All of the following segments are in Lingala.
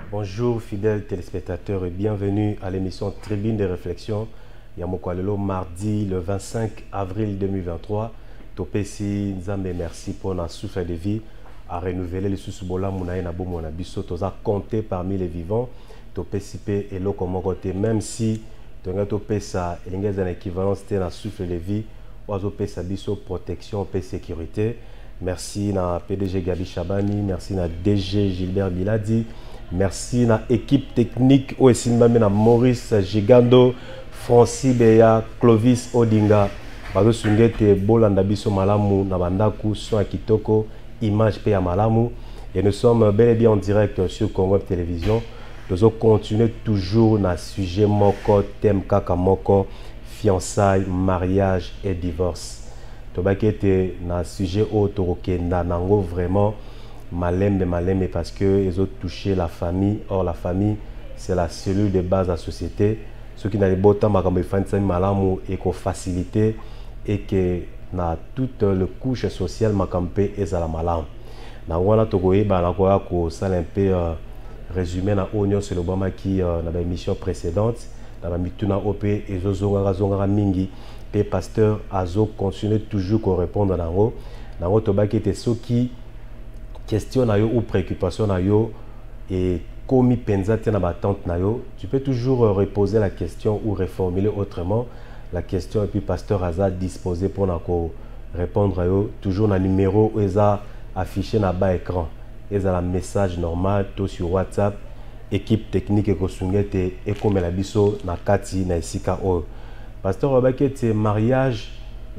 Bonjour fidèles téléspectateurs et bienvenue à l'émission Tribune de réflexion. Yamokwalelo mardi le 25 avril 2023. Topesi Nzambe merci pour notre souffle de vie à renouveler le sous-bola Mounaï Nabo Monabiso. Toza compté parmi les vivants. Topesi pe et l'eau comme côté même si Tonga Topesa et l'ingénieur en équivalence na souffle de vie. Oiseau Pesa Biso protection et sécurité. Merci na PDG Gabi Chabani. Merci na DG Gilbert Biladi. Merci à l'équipe technique aussi na Maurice Gigando, Francis Beya, Clovis Odinga. Bazo sungete bolanda biso malamu na bandaku son à kitoko, image pe ya malamu. Et nous sommes bel et bien en direct sur Congo Télévision. Nous allons continuer toujours na sujet moko, thème kaka moko, fiançailles, mariage et divorce. Tobakete na sujet autoroke na nango vraiment. Malembe parce que ils ont touché la famille. Or la famille c'est la cellule de base de la société. Ceux qui n'ont pas tant de malamu et qu'on facilité et que na toute le couche sociale makampe et la malam. Na wana togoye ba na koya ko sala un peu résumé na onyo sur le Obama qui na ba émission précédente na ba mituna op et zonga mingi et pasteur azo continue toujours qu'on répondre na ro na ro tobaki était ceux qui question na yo ou préoccupation na yo et komi penza tina batante na yo, tu peux toujours reposer la question ou reformuler autrement la question et puis pasteur Aza disposé pour na ko répondre à yo toujours na numéro eza affiché na bas écran eza la message normal to sur WhatsApp équipe technique et kosungete et comme la biso na kati na isika o pasteur Obakete mariage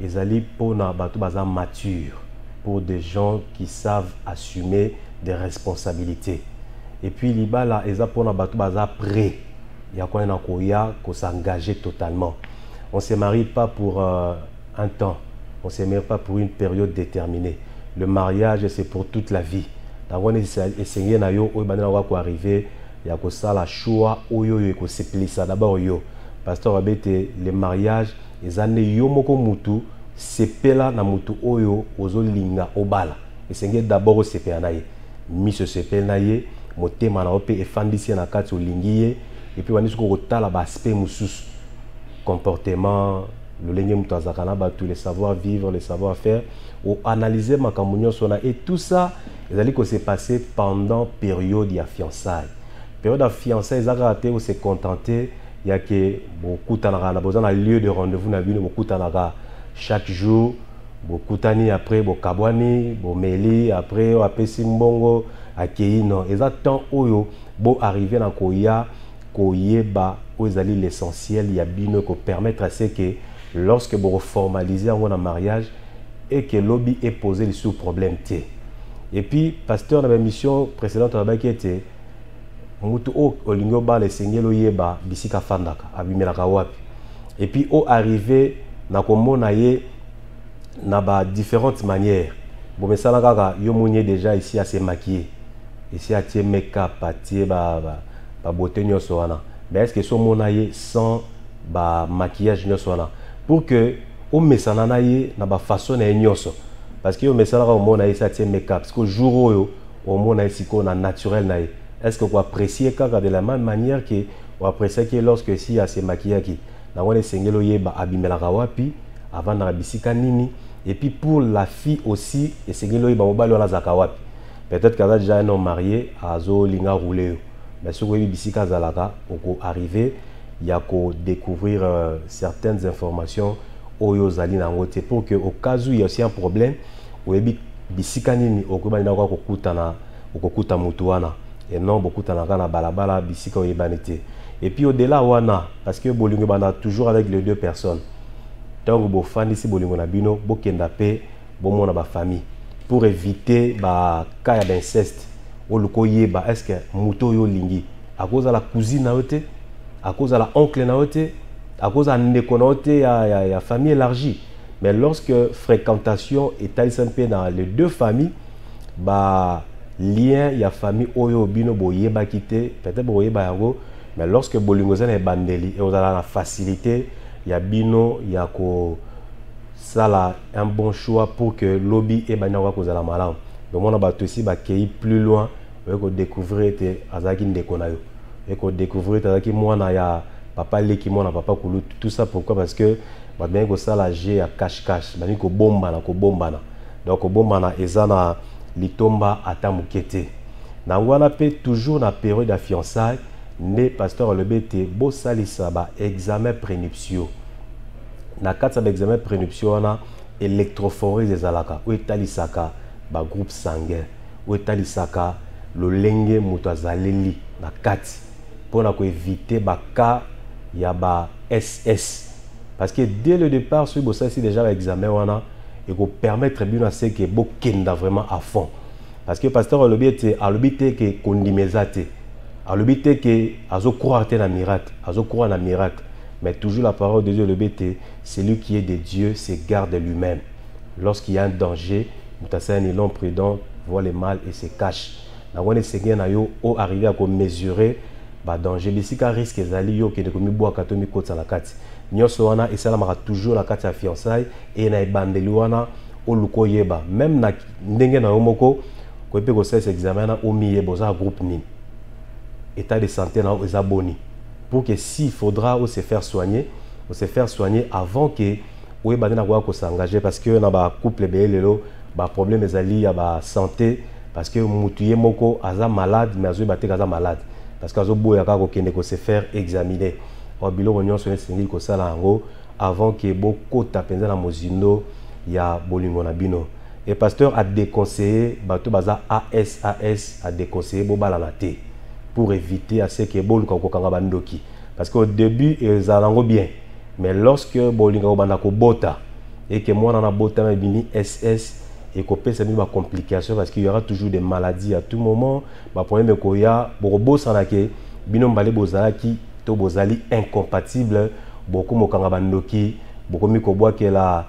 ezali pour na bato baza mature pour des gens qui savent assumer des responsabilités. Et puis, l'Ibala, ils ont pour nous baza prêt. Il y a quoi qu'on s'engager totalement. On ne se marie pas pour un temps. On ne se marie pas pour une période déterminée. Le mariage, c'est pour toute la vie. Donc, on essaye na yo, on va arriver. Il y a ça la choix, oyo yo, ko ça d'abord yo. Pasteur Abete, le mariage, les années yo moko mutu. Sepela na mutu oyo ozolinga obala esenge d'abord sepela na ye miso sepela na ye motema na ope efandisi na kati olingiye et puis wani suko kotala ba aspect mususu comportement le lenge mutu azakana ba tous les savoir vivre les savoir faire ou analyser makambo nyonso na et tout ça ezali ko se passer pendant période ya fiançailles période ya fiançailles ezaka te ou se contenter ya que beaucoup tanaka na besoin lieu de rendez-vous na bino beaucoup tanaka chaque jour, beaucoup d'années après, beaucoup kabwani, beaucoup meli après, après simbongo, akei non. Et ça tant oyo, beau arriver dans koya, koyeba, ozali l'essentiel, il y a bino ko permettre à ce que lorsque vous formalisez un mariage et que lobby est posé sur problème t. Et puis pasteur dans la mission précédente on a qui était mutu o olingo ba le sengelo yeba bisika fandaka abimelaka wapi. Et puis au arrivé na komona ye na ba différentes manières. Bon mais ça là kaka yo mounier déjà ici à se maquiller. Ici à tie make-up, à tie ba beauté nyonso wana. Mais est-ce que so mona ye sans ba maquillage nyonso wana pour que o mesana na ye na ba façon na nyonso. Parce que yo mesana ka mona ye ça tie make-up parce que jour oyo o mona siko na naturel na ye. Est-ce que vous appréciez kaka de la même manière que vous appréciez que lorsque si à se maquiller qui na wana sengelo yeba abimelaka wapi avant na bisika nini et puis pour la fille aussi et sengelo yeba mobali wana zaka wapi peut-être qu'elle a déjà un homme marié azo linga rouler mais ce que bisika zalaka oko arriver il y a ko découvrir certaines informations oyo zali na ngote pour que au cas où il y a aussi un problème oyebi bisika nini okoba na ko kutana okokuta mutu wana et non beaucoup tanaka na balabala bisika oyebanite. Et puis au-delà, parce que Bolingo banda toujours avec les deux personnes. Donc, bo fan ici Bolingo na bino, bo kendape, bo mona ba famille. Pour éviter ba cas d'inceste, ou le koyeba, est-ce que muto yo lingi, à cause de la cousine na ote, à cause de la oncle na ote, à cause de ndeko na ote, ya famille élargie. Mais lorsque fréquentation est alisampé dans les deux familles, ba lien ya famille oyo bino boyeba kité, peut-être boyeba yango. Mais lorsque bolingo est bandeli et vous avez la facilité, il y a bino, il y a ça un bon choix pour que lobby et banyawa cause la malade. Donc on a battu aussi plus loin eko découvrir te azaki ndeko na yo eko découvrir te azaki mwana ya papa leki mwana papa kulu. Tout ça pourquoi? Parce que bien que ça la G à cache bani ko bombana donc ko bombana ezana litomba ata mukete na wana pe toujours na période de fiançailles ne pasteur le bete bo salisa ba examen prénuptiaux na kati ba examen prénuptiaux na électrophoreuse ezalaka o etalisaka ba groupe sanguin o etalisaka lolenge moto azaleli na kati pour ko éviter ba cas ya ba SS. Parce que dès le départ, ce que c'est déjà l'examen, il faut permettre bien à ce que vous kenda vraiment à fond. Parce que le pasteur a l'obité que condimezate, a l'obité que azo croire dans miracle, azo croire dans miracle. Mais toujours la parole de Dieu, l'obité, celui qui est de Dieu se garde lui-même. Lorsqu'il y a un danger, mutasani l'homme prudent voit le mal et se cache. Na wana seigneur na yo o arriver à mesurer ba danger, bisika risque ezali yo ke de komi boa katomi kotsa na kati. Nyonso wana esalamaka toujours na kati ya fiançailles et na ebandeli wana oluko yeba même na ndenge na yo moko ko pe ko sesa examen na omi yeba za groupe ni état de santé na eza boni pour que s'il faudra se faire soigner avant que oyeba na ko s'engager parce que na ba couple belelo ba problème ezali ya ba santé parce que mutuye moko aza malade mais azo ba te aza malade parce que azo boya ka ko kende ko se faire examiner biloko nyonso esengi kosala yango avant que bokota penza na mozindo ya bolingo na bino. Et pasteur a déconseillé bato baza ASAS a déconseillé bobala na te pour éviter à ce que boluka kokanga bandoki parce qu'au début ezalango bien mais lorsque bolinga banda ko bota et que moi na bota na bini SS et ko pesa mi ba complication parce qu'il y aura toujours des maladies à tout moment ba problème ko ya bokobosa na ke bino mbale bozalaki to bozali incompatible beaucoup mokanga bandoki beaucoup mi ko boa que la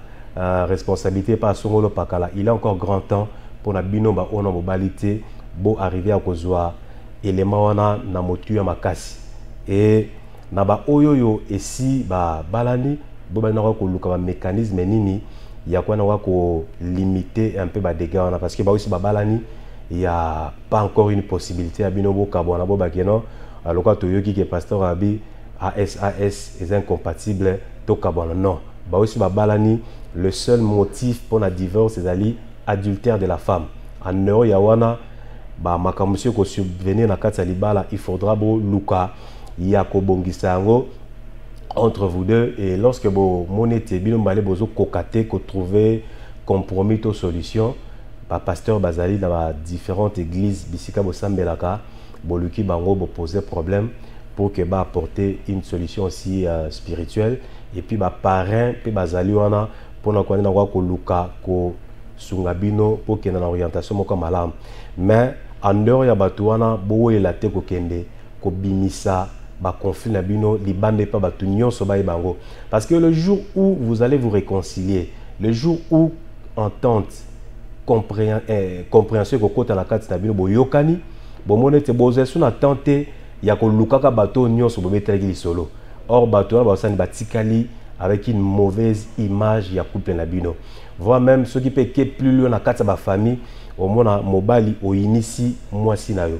responsabilité par songolo pakala. Il est encore grand temps pour na bino ba ona mobilité bo arriver à kozwa élément wana na motu ya makasi et na ba oyoyo esi ba balani bo ba na ko luka ba mécanisme nini ya kwa na ko limiter un peu ba dégâts wana parce que ba aussi ba balani il y a pas encore une possibilité à bino bo kabona bo ba keno alors quand tu yoki que pasteur abi ASAS est incompatible to kabona non ba aussi ba balani le seul motif pour la divorce c'est ali adultère de la femme en euro ya wana ba makamusio ko subvenir na kati libala il faudra bo luka ya ko bongisa yango entre vous deux et lorsque bo monete bino mbale bozo kokate ko trouver compromis to solution ba pasteur bazali dans ba différentes églises bisika bo sambelaka boluki bango bo poser problème pour que ba apporter une solution aussi spirituelle et puis ba parrain pe bazali wana pour na ko na ko luka ko sungabino pour que na orientation moko malamu mais en dehors ya bato wana bo la te ko kende ko binisa ba conflit na bino libande pa bato nyonso ba bango parce que le jour où vous allez vous réconcilier le jour où entente compréhension ko kota na kati na bino bo yokani bo monete bozesu na tente ya ko lukaka bato nyonso bo betelaki lisolo or bato ba sani batikali avec une mauvaise image ya couple na bino voire même ceux qui peut que plus loin na kati ba famille au mona mobali o inisi mwasi na yo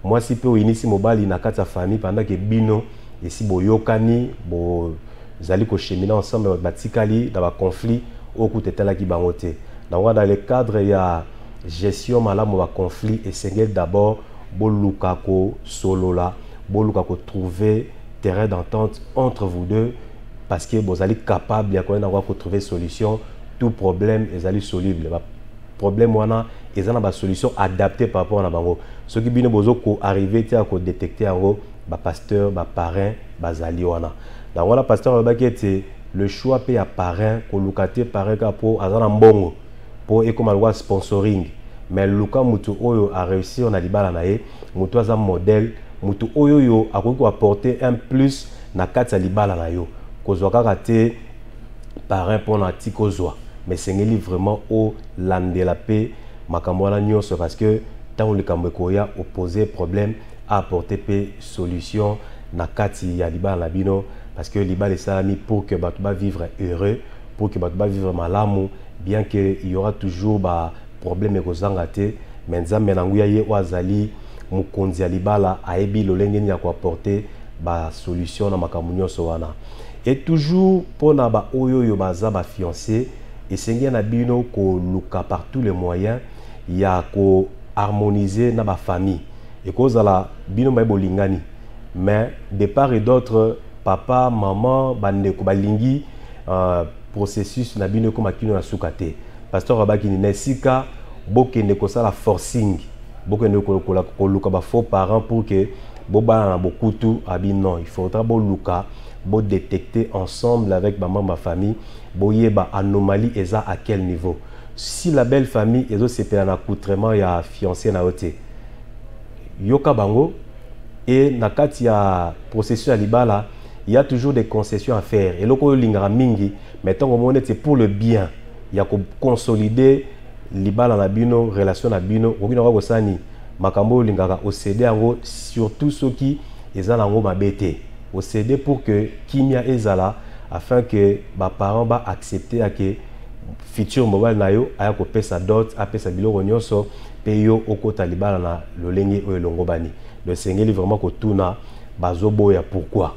mwasi pe o inisi mobali na kati ya famille pendant que bino esi boyokani bo zali ko cheminer ensemble batikali dans ba conflit au kutetalaki bango te dans le cadre ya gestion malamu ba conflit et sengel d'abord boluka ko solola boluka ko trouver terrain d'entente entre vous deux parce que vous allez capable ya ko na ko trouver solution tout problème est allé soluble problème wana ezana ba solution adaptée par rapport à bango ce qui bino bozo ko arriver ti à ko détecter ngo ba pasteur ba parrain bazali wana donc voilà pasteur ba kete le choix pe ya parrain ko lukate parrain ka po azana mbongo pour et comme alwa sponsoring mais luka mutu oyo a réussi on a libala na ye mutu aza modèle mutu oyo yo akoki ko apporter un plus na kati ya libala na yo kozwa kaka te parrain pour na tikozwa mais c'est vraiment au landela pe makambo na nyonso parce que tant le kambo koya opposer problème à apporter pe solution na kati ya libala na bino parce que libala salami pour que bato ba vivre heureux pour que bato ba vivre malamu bien que il y aura toujours ba problème ekozanga te mais nzambe na nguya ye oazali mukonzi ya libala ayebi lolenge nini ya apporter ba solution na makambo nyonso wana. Et toujours pona ba oyo yo baza ba fiancé esengi na bino ko luka par tous les moyens ya ko harmoniser na ba famille et kozala bino ba bolingani, mais de part et d'autre papa maman bandeko balingi processus na bino comme akino na sukate. Pasteur abaki ni nesika bokende ko sala forcing, bokende ko luka ba faux parents pour que boba na bokutu abi non, il faudra bo luka bo détecter ensemble avec maman ma famille boyeba anomalie eza à quel niveau. Si la belle famille ezo sepela na accoutrement ya fiancé na ote yoka bango, et na kati ya processus ya libala il y a toujours des concessions à faire et loko lingara mingi mettons au monde c'est pour le bien ya ko consolider libala na bino relation na bino okina ko sani makambo lingaka au céder yango surtout ceux qui ezala ngo mabete au céder pour que kimia ezala afin que ba parents ba accepter à que futur mobile na yo aya ko pesa dot apesa biloko nyonso pe yo okota libala na lolenge oyo longobani. Le sengeli vraiment ko tuna bazo boya pourquoi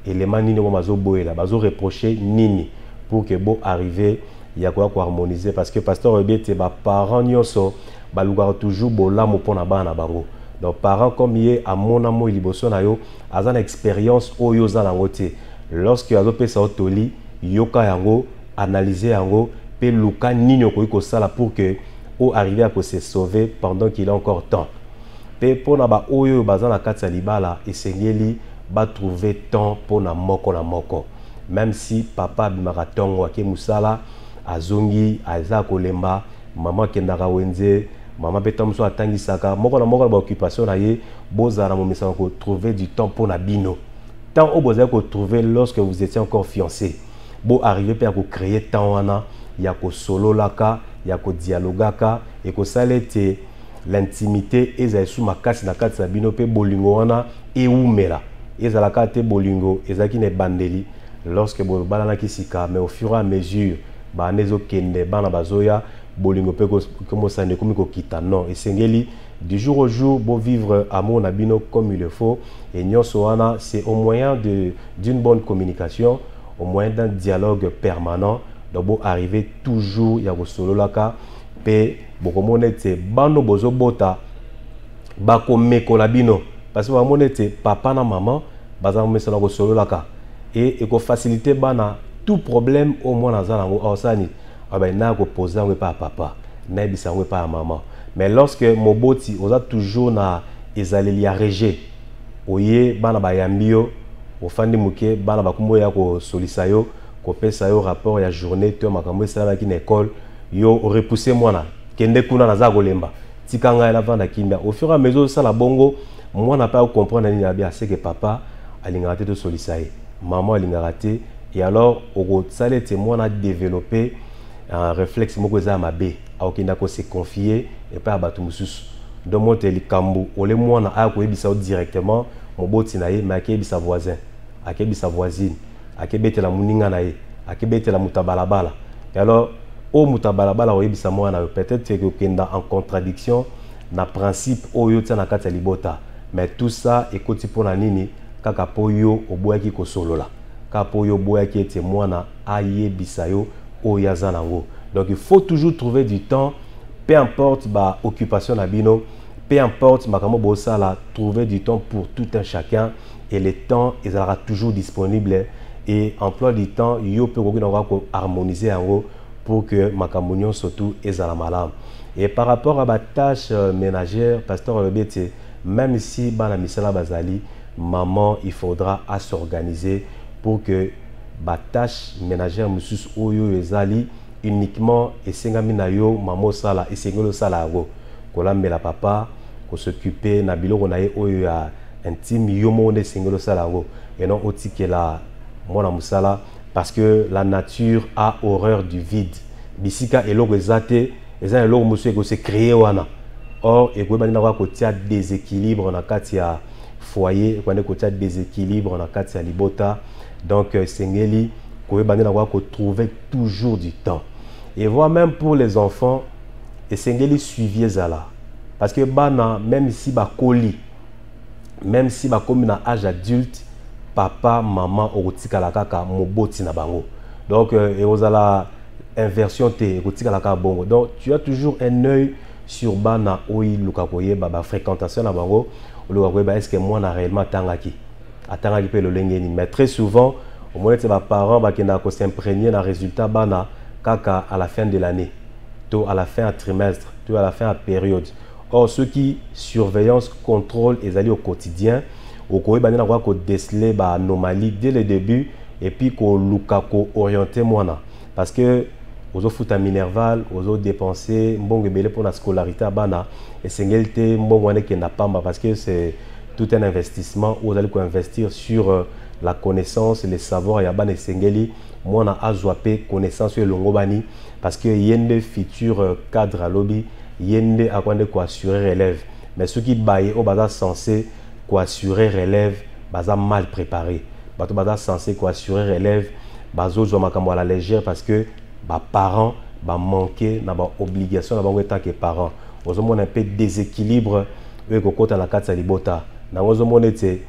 élément nini ko bazo boya bazo reprocher nini pour que bo arriver ya ko harmoniser, parce que pasteur obiete ba parents nyonso ba luka toujours bolamo pona bana bango. Donc parents comme yé a mon amour liboso na yo azana expérience oyo za nangote lorsque azo pesa otoli yoka yango analyser yango pe luka nini ko sala pour que o arriver à se sauver pendant qu'il a encore temps. Pe pona ba oyo bazana katsa libala esengeli ba trouver temps pona moko na moko, même si papa bimaratongo ake musala azongi aza kolemba maman kendaka wenze maman betamso atangisaka moko na moko ba occupation na ye bozara mo misa ko trouver du temps pona bino. Temps au besoin ko trouver lorsque vous étiez encore fiancé bo arriver pe à créer temps wana ya ko solo laka ya ko dialogaka et ko salete l'intimité eza sous makasi na kati na bino pe bolingo wana e umela eza la te bolingo eza ki ne bandeli lorsque bo balana kisika, mais au fur et à mesure ba nezo kende bana bazoya bolingo pe ko sande komi ko kita non esengeli du jour au jour bo vivre amour na bino comme il le faut et nyonso wana c'est au moyen d'une bonne communication, au moyen d'un dialogue permanent. Donc bo arriver toujours ya ko solo laka pe bokomonete bano bozo bota bako mekola bino parce que bamonete papa na maman baza mesana ko solo laka et ko faciliter bana tout problème au moins na zanango osani aba na ko poser ngo pa papa na bisa ngo pa maman. Mais lorsque moboti oza toujours na ezaleli rejet oye bana bayambio ofandi muke bana bakumbo ya ko solisa yo ko pesa yo rapport ya journée to makambo sala ki na école yo repousser mwana kende kuna naza kolemba tikanga la vanda kimia au fur et à mesure ça la bongo mwana pas comprendre ni bien c'est que papa alingate de solisaye maman alingate et alors au salete mwana développer un réflexe moko za mabe au kinda ko se confier et pas abatu mususu donc monte likambu ole mwana a ko ebisa directement moboti na ye makebi sa voisin akebi sa voisine akebete la muninga na ye akebete la mutabalabala et alors o mutabalabala oyebisa mwana peut-être que kenda en contradiction na principe oyo tia na kati ya libota, mais tout ça ekoti pona nini kaka poyo oboyaki ko solola kaka poyo boyaki ete mwana ayebisa yo oyo aza nango. Donc il faut toujours trouver du temps, peu importe ba occupation na bino, peu importe makambo bosala, trouver du temps pour tout un chacun et le temps il sera toujours disponible et emploi du temps yo peut ko harmoniser yango pour que makambo surtout ezala malam. Et par rapport à la tâche ménagère, pasteur Olobete, même si bana misala bazali, maman il faudra à s'organiser pour que la tâche ménagère musus oyo ezali uniquement esengami na yo maman sala esengelo sala go kolambe la papa ko s'occuper na biloko na ye oyo ya intime yo monde esengelo sala go et non otikela mona musala, parce que la nature a horreur du vide. Bisika eloko ezate eza eloko musu eko se créer wana. Or eko bani na ko tia déséquilibre na kati ya foyer, eko ne ko tia déséquilibre na kati ya libota. Donc sengeli ko bani na ko trouver toujours du temps. Et voire même pour les enfants, et sengeli suivi ezala. parce que bana même si ba koli, même si ba comme na âge adulte, papa maman okotikala kaka moboti na bango. Donc et ozala inversion te okotikala kaka bongo. Donc tu as toujours un œil sur bana oyi lukakoye ba fréquentation na bango, lukakoye ba est-ce que moi na réellement tangaki atangaki pe lolengeni. Mais très souvent au moins c'est ba parents ba kenda ko s'imprégner na résultat bana kaka à la fin de l'année, tout à la fin à trimestre, tout à la fin à période. Or ceux qui surveillance contrôle et allaient au quotidien au koye bana na ko déceler ba anomalie dès le début et puis ko lukako orienter moi parce que aux foot à Minerval, aux dépenser mbongo belé pour la scolarité à bana et sengelte mbongo ane qui n'a pas parce que c'est tout un investissement où vous allez investir sur la connaissance, les savoirs et abane sengeli moi na azwape connaissance et longobani parce que yende futur cadre à lobby yende a quoi assurer relève mais ceux qui baillent au bazar censé quoi assurer relève bazar mal préparé bato bazar censé quoi assurer relève bazo zo makambo à la légère parce que ba parents ba manquer na ba obligation na bango tant que parents ozomona un peu déséquilibre e ko kota na kati ya libota na ozomona ete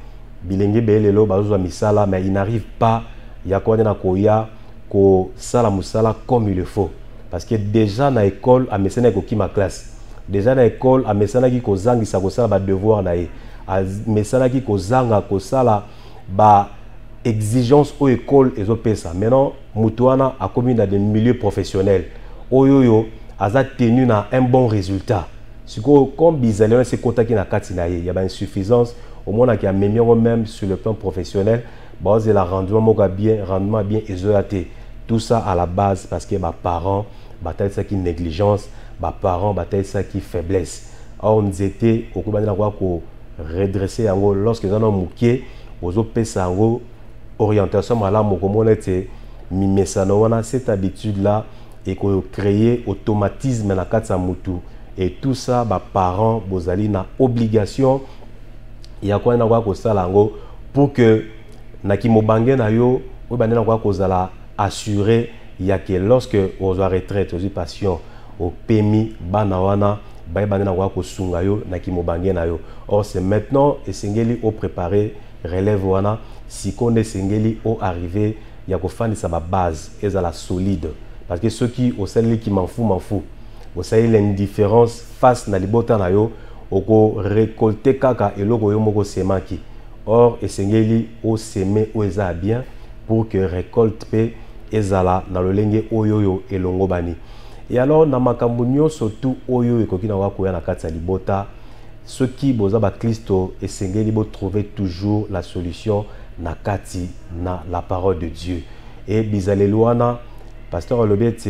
bilenge belelo bazo misala mais il n'arrive pas ya ko na koya ko sala musala comme il le faut parce que déjà na école a mesena ko kima classe déjà na école a mesena ki ko zangisa ko sala ba devoir na e a mesena ki ko zanga ko sala ba exigence au école et au pesa. Maintenant, Moutouana a commis dans des milieux professionnels. Oyoyo a tenu na un bon résultat. Ce que comme bizarre, c'est contacté na katina il y a une insuffisance au moins qui a même sur le plan professionnel. Bah c'est la rendement bien isolé. Tout ça à la base parce que mes parents bataille ça qui négligence, mes parents bataille ça qui faiblesse. Or on était au coup de ko redresser en lorsque ils ont mouqué aux pesa orientation à la mokomonete mimesano cette habitude là et qu'on créer automatisme na kata mutu et tout ça ba parents bozali na obligation ya kwa na kwa ko sala ngo pour que na ki mobange na yo o banena kwa ko zala assurer ya que lorsque aux retraite aux passion au PMI bana wana ba banena kwa ko sunga yo na ki mobange na yo. Or c'est maintenant et singeli au préparer relève wana si qu'on est singeli au arrivé il y a qu'au sa base et la solide parce que ceux qui au sein qui m'en fout au sein l'indifférence face na libota na yo au récolter kaka et logo yo moko semaki. Or et singeli au semer au eza bien pour que récolte pe ezala na lolenge oyoyo elongo bani. Et alors na makambo surtout oyo ekoki na wakoya na kati ya libota ceux qui boza ba Christo et sengeli bo trouver toujours la solution na kati na la parole de Dieu. Et bizaleluana pasteur Olobete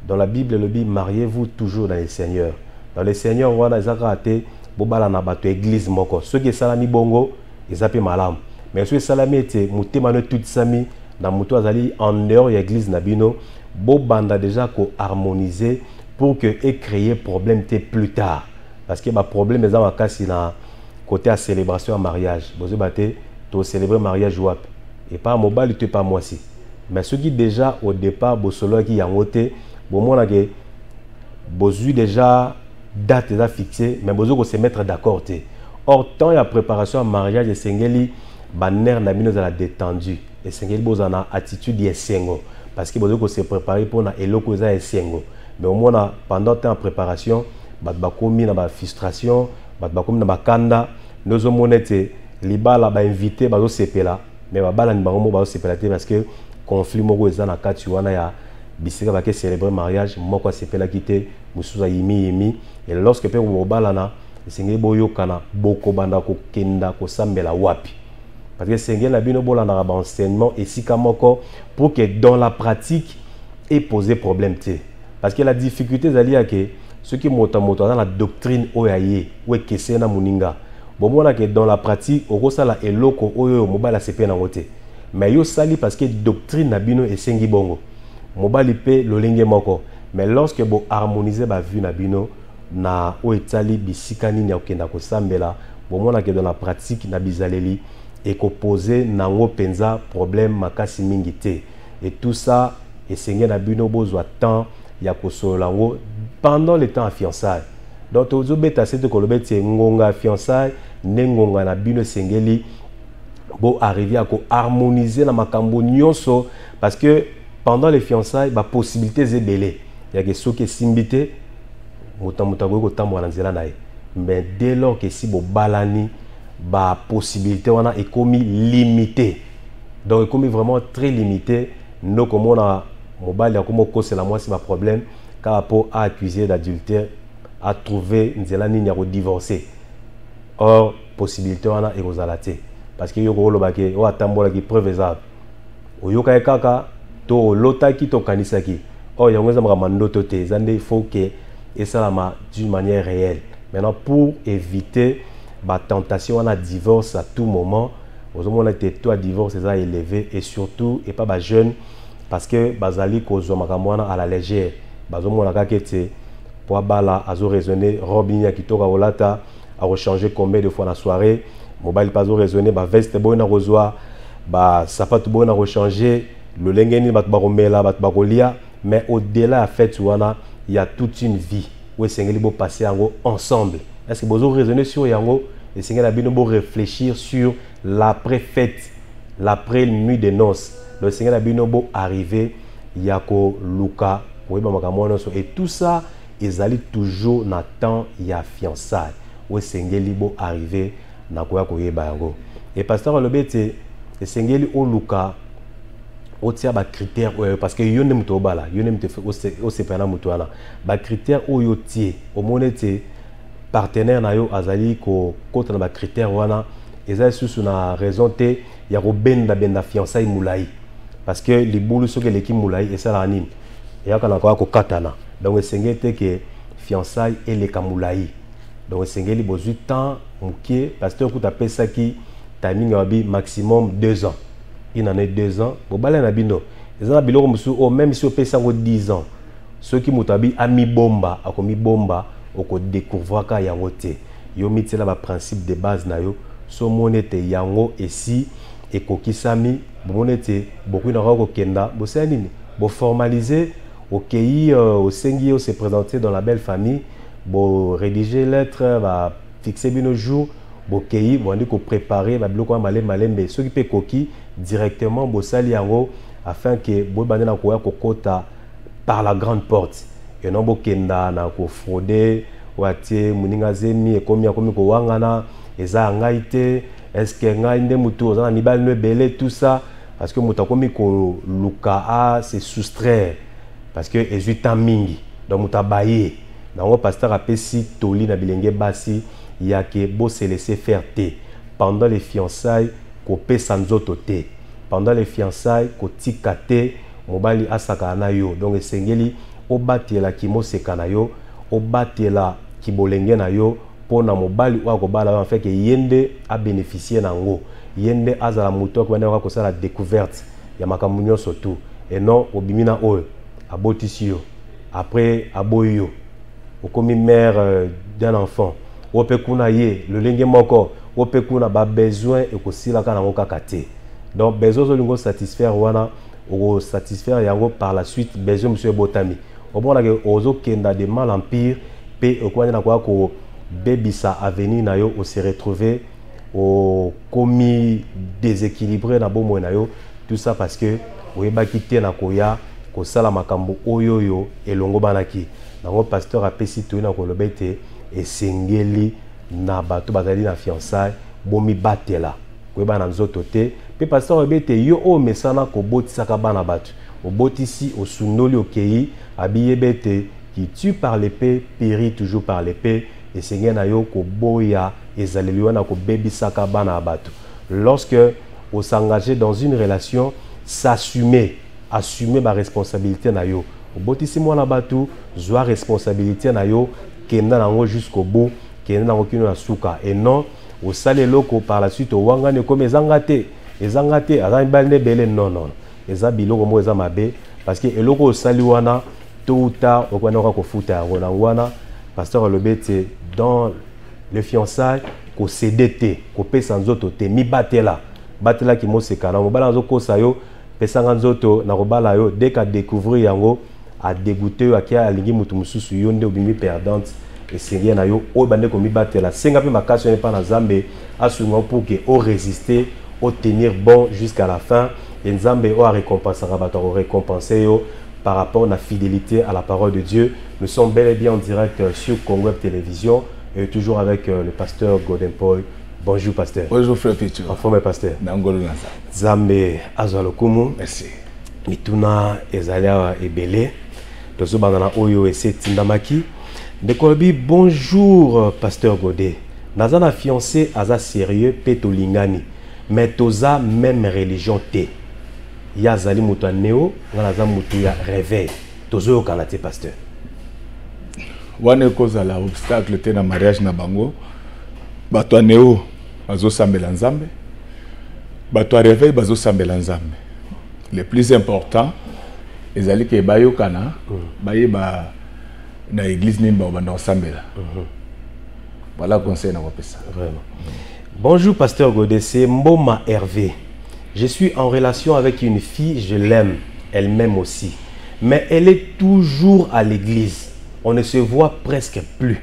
dans la Bible le dit mariez-vous toujours dans le Seigneur. Dans le Seigneur wana ezakate bobala na bato église moko. Ceux qui salami bongo ezape malam. Mais ceux salami ete mutema no tout sami na muto azali en dehors ya église na bino bobanda déjà ko harmoniser pour que et créer problème te plus tard. Parce que le problème est dans le côté à célébration à mariage. Vous avez célébrer mariage wap. Et pas mobile, tu pas moi si. Mais ceux qui déjà au départ, vous solo qui ont voté, vous avez déjà date déjà fixée, mais vous se mettre d'accord. Or, tant il y a préparation à mariage, et sengeli banner na bino la détendu. Et sengeli vous en a attitude et sengo. Parce que vous avez se préparer pour na eloko et sengo. Mais au moins pendant temps en préparation, bakomi na ba frustration bakomi na bakanda nozo monete libala ba invité bazo sepela mais babala ni bango bazo sepela te parce que conflit moko eza na kati wana ya bisika ba ke célébrer mariage moko sepela kité musuza yimi et lorsque pe bobala na sengeli boyokana boko banda ko kenda ko sambela wapi parce que sengeli na bino bola na ba enseignement et sika moko pour que dans la pratique et poser problème te parce que la difficulté zali ya que ceux qui montent dans la doctrine oyaye ou kese na muninga bon moi que dans la pratique au ça la eloko oyo mobile CP na wote mais yo sali parce que doctrine na bino esengi bongo mobile pe lolenge moko mais lorsque bo harmoniser ba vue na bino na o etali bisika nini ya okenda ko sambela bon moi que dans la pratique na bizaleli et ko poser nango penza problème makasi mingi te et tout ça esengi na bino bozwa temps ya ko sololango pendant le temps à fiançailles donc tozobeta sete kolobete ngonga fiançailles nengonga na bino sengeli bo arriver à harmoniser na makambo nyonso parce que pendant les fiançailles ba possibilités zebele ya ke soki simbité motamuta ko tambo na nzela nae mais dès lors que si bo balani ba possibilité wana est commis limité donc est commis vraiment très limité no komona mobali ya komo kosela moi c'est ma problème par rapport à accuser d'adultère à trouver nzela nini ya ko divorcer or possibilité wana e kozala te parce que yoko lo bake o atambola ki preuve ezab oyoka kaka to lotaki to kanisaki or yango za mandoto te zande il faut que et ça d'une manière réelle maintenant pour éviter la tentation à divorce à tout moment aux moments où toi divorce est élevé et surtout et pas ba jeune parce que bazali kozo makamwana à la légère bazomo na kakete pour bala azo raisonner robinia kitoka olata a rechanger combien de fois la soirée mobile pas raisonner ba veste bonne rosoir ba sapato bonne rechanger le lengeni bat baromela bat barolia mais au-delà à fait wana il y a toute une vie où sengeli bo passer ensemble est-ce que vous raisonner sur yango et sengeli bino bo réfléchir sur l'après fête l'après nuit de noces le sengeli bino bo arriver yako luka oyeba makamona so et tout ça ezali toujours na temps ya fiançailles où sengeli bo arriver na koya koyeba yango et pasteur lobete sengeli o luka o tia ba critères parce que yone muto bala yone muto o sepana muto ala ba critères o yo tie o monete partenaire na yo azali ko kota na ba critères wana ezali sous na raison te ya ko benda fiançailles moulai parce que les boulous so que l'équipe moulai et ça la anime et ya kana ko katana donc sengete que fiançailles et les kamoulai donc sengeli bozu temps mukie pasteur ko taper ça qui timing abi maximum 2 ans. Il en est 2 ans. Bon, balé na bino. Les gens biloko musu o même si on paye ça 10 ans. Ceux qui mutabi a mi bomba, a komi bomba, o ko découvrir ka yango te. Yo mitela ba principe de base na yo. So monete yango et si et kokisami, monete beaucoup na ko kenda, bo c'est nini? Bo formaliser au pays au sengi au se présenter dans la belle famille, bo rédiger lettre, va fixer bino jour. Bokeyi bon ko préparer ba biloko malembe ceux qui peut koki directement bosali yango afin que bo bandena ko ya kokota par la grande porte et non bokenda na ko frauder watie muninga zemi e komi ko wangana eza ngaite est-ce que ngai nde mutu ozana mibali no belé tout ça parce que muta komi ko luka a se soustraire parce que ezuita mingi donc muta baye nango pasteur apesi toli na bilenge basi il y a que beau se laisser faire te pendant les fiançailles ko pesa nzoto te pendant les fiançailles ko tikate mobali asaka na yo donc esengeli obatela kimo sekana yo obatela kibolenge na yo pona mobali wa ko bala en fait que yende a bénéficier nango yende azala muto ko bana ko sala découverte ya makamunyo surtout et non obimina o abotisi yo après aboyo okomi mère d'un enfant opekuna ye le lenge moko opekuna ba besoin et ko sila kana ngo kakate donc besoin zo lingo satisfaire wana o satisfaire yango par la suite besoin monsieur botami o bona ke ozo kenda de mal en pire pe o kwanya na kwa ko bebisa avenir na yo o se retrouver au commis déséquilibré na bomo na yo tout ça parce que o yeba kité na koya ko sala makambo oyoyo elongo banaki nango pasteur apesi to na ko lobete esengeli na bato bazali na fiançailles bomi batela koyeba na nzoto te pe pasteur obete yo o mesana ko botisaka bana bato obotisi osundoli okei abiyebete qui tue par l'épée périt toujours par l'épée esengeli na yo ko boya ezaleli wana ko bebisaka bana bato lorsque on s'engager dans une relation s'assumer ma responsabilité na yo obotisi mwana bato zwa responsabilité na yo kenda nango jusqu'au bout kenda nango kino na suka et non au sale loko par la suite wangane comme ezangate azan balne belé non eza biloko mo eza mabe parce que eloko au sali wana tôt ou tard o kwana ko futa yango na wana pasteur lobete dans le fiançailles ko cédete ko pesa nzoto te mi batela ki mo sekana mo bala nzoko sayo pesa nzoto na ko bala yo dès qu'a découvrir yango a dégoûté à qui a lingi mutu mususu yonde obimi perdante esengi na yo o bande ko mibatela senga pe makasi ne pa na Nzambe asunga pour que o résister au tenir bon jusqu'à la fin et Nzambe o récompenser bato o récompenser yo par rapport à la fidélité à la parole de Dieu. Nous sommes bel et bien en direct sur Congo Web Télévision et toujours avec le pasteur Godin Paul. Bonjour pasteur. Bonjour frère Pichu. En forme pasteur. Nangolo Naza. Zambe azalokumu. Merci. Mituna ezalia ebele. Tozo bandana oyo ese tindamaki. Dekolobi bonjour pasteur Godé. Nazana fiancé aza sérieux peto lingani. Mais toza même religion te. Yazali mutu neo ngana mutu ya réveil. Tozo yo kanate pasteur. Wane koza la obstacle te na mariage na bango. Bato neo bazo sambela Nzambe. Bato réveil bazo sambela Nzambe. Le plus important ezali ke bayo kana baye ba na église nimba banda sambela. Voilà conseil na kopesa. Vraiment. Bonjour pasteur Godé, c'est Mboma Hervé. Je suis en relation avec une fille, je l'aime, elle m'aime aussi. Mais elle est toujours à l'église. On ne se voit presque plus.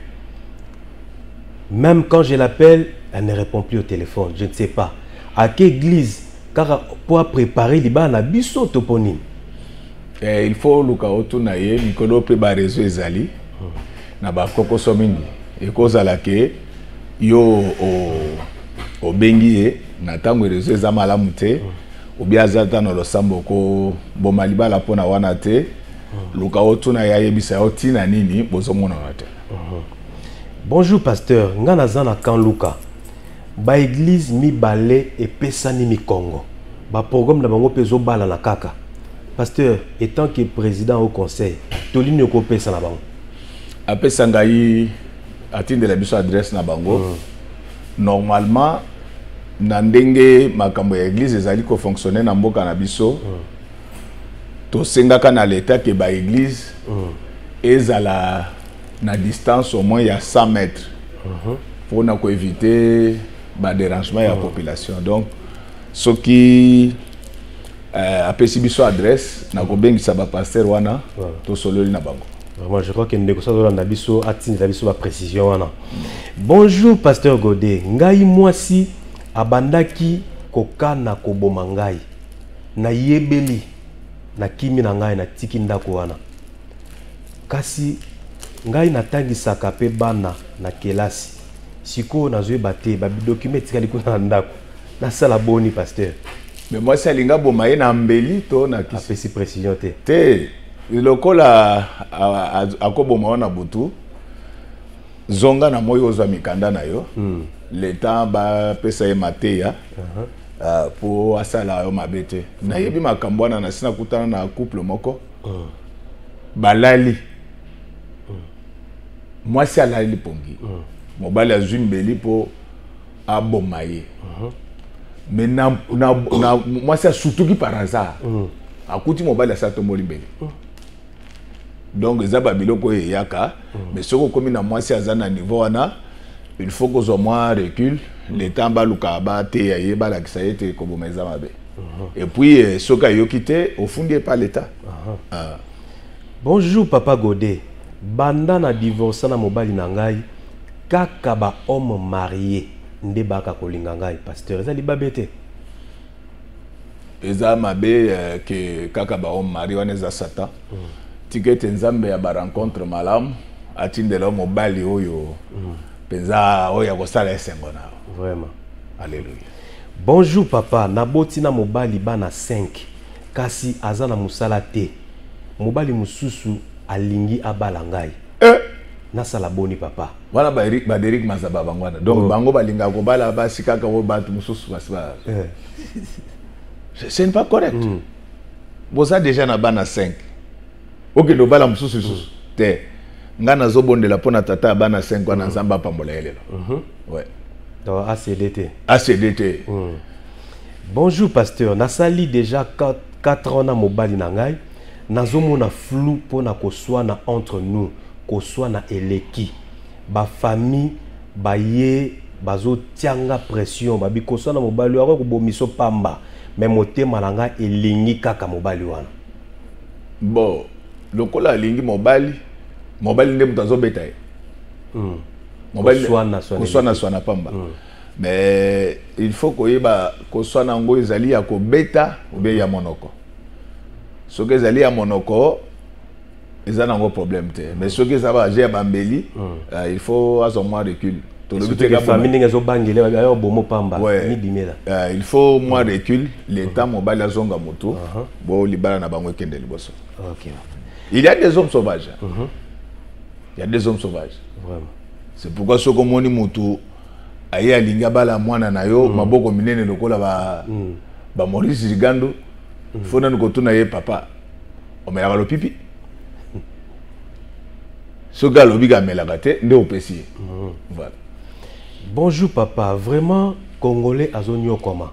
Même quand je l'appelle, elle ne répond plus au téléphone. Je ne sais pas. À quelle église? Car pour préparer l'Iba na biso toponyme. Il faut luka otunaye mikolo pe ba réseau ezali na ba koko somindi et cause la ke yo o bengi na tango réseau ezamala muté ou bien azata no losambo ko bomaliba la pona wana te luka otuna ya yebisa otina nini bozomona wate. Bonjour pasteur, ngana zana kan luka. Ba église mi balé et pesani mi Congo. Ba programme na bango pezo bala na kaka. Pasteur, étant que président au conseil, tolini ko pesa na bango. Apesa ngai atinde la biso adresse na bango. Normalement na ndenge makambo ya église ezali ko fonctionner na mboka na biso. To sengaka na l'état que ba église ezala na distance au moins ya 100 mètres. Pour na ko éviter ba dérangement ya population. Donc ce qui apesi biso adresse na ko bengisa ba pasteur wana to sololi na bango. Moi je crois que ndeko ça na biso atini na biso ba précision wana. Bonjour pasteur Godé, ngai mwasi abandaki kokana koboma ngai. Na yebeli na kimi na ngai na tiki ndako wana. Kasi ngai natangisaka pe bana na kelasi. Siko nazwe bate ba document kali kuna ndako. Na sala boni pasteur. Mais moi c'est linga bomaye na mbeli to na kisi. Apesi précision te. Te lokola akoboma wana butu zonga na moyo ozwa mikanda na yo. L'état ba pesa ye mateya. Pour asala yo mabete. Na yebi makambo na sina kutana na couple moko. Balali. Moi c'est alali pongi. Mobali azwi mbeli po abomaye. Mais moi c'est surtout qui par hasard. Akuti mobali asato mbeli. Donc eza babilo ko yaka, mais soko komi na moi c'est azana niveau wana, il faut que zo moi recule, le temps baluka ba te ya ba la kisayete ko bomeza mabe. Et puis soka yokite au fond pas l'état. Bonjour papa Godé. Banda na divorce na mobali na ngai kaka ba homme marié nde baka kolinga ngai pasteur eza libabete. Eza mabe que kaka ba homme marié wana eza satan. Ticket Nzambe ya ba rencontre malamu atindela mobali oyo penza oyo kosala esengo na. Vraiment. Alléluia. Bonjour papa, naboti na mobali bana 5 kasi azana musala te. Mobali mususu alingi abala ngai. Na sala boni papa. Wana ba Eric Mazaba bangwana. Donc bango balinga ko bala ba sikaka ko batu mususu basba. C'est pas correct. Boza déjà na bana 5. Ok, do bala mususu te. Ngana zobondela pona tata bana 5 wana Nzamba pambola elelo. Ouais. Donc ACDT. ACDT. Bonjour pasteur, nasali déjà 4 ans na mobali na ngai. Nazomona flou pona koswana entre nous, koswana eleki. Ba famille ba ye bazo tianga pression babi koswana mobali wako kubomiso pamba. Mais motema na ngai elingi kaka mobali wana. Bon, lokola lingi mobali nde mutazo beta. koswana pamba. Mais il faut koyeba koswana ngo ezali ya kobeta ou bien ya monoko. Ce que ezali ya monoko ezali nango problème te. Mais ce que ça va agir bambeli, il faut avoir moins recul. Il faut moins recul. L'État mobile a zonga moto. Bon, libala na bango kende liboso. Il y a des hommes sauvages. Il y a des hommes sauvages. C'est pourquoi ce qu'on moni moto aye alinga bala mwana na yo maboko minene lokola ba Maurice Zigando. Fona nkotuna ye papa. Omelaka lo pipi. Ce gars lobiga melaka te nde opesi. Voilà. Bonjour papa, vraiment Congolais azonyo koma.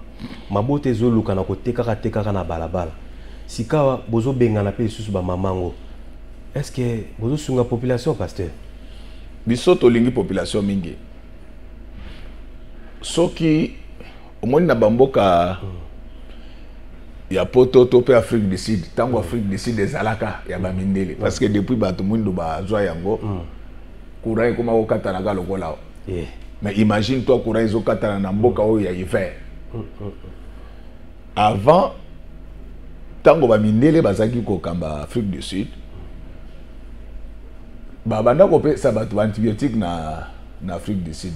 Mabote zo luka na koteka na balabala. Sika bozo benga na pe susu ba mamango. Est-ce que bozo sunga population pasteur? Biso to lingi population mingi. Soki omoni na bamboka ya poto to pe Afrique du Sud, tango Afrique du Sud ezalaka ya ba mindele parce que depuis bato mwindo ba zwa yango courant koma okata na galo kola. Mais imagine toi courant ezokata na mboka oyo ya hiver. Avant tango ba mindele bazaki ko kamba Afrique du Sud. Ba banda ko pe sa bato antibiotique na Afrique du Sud.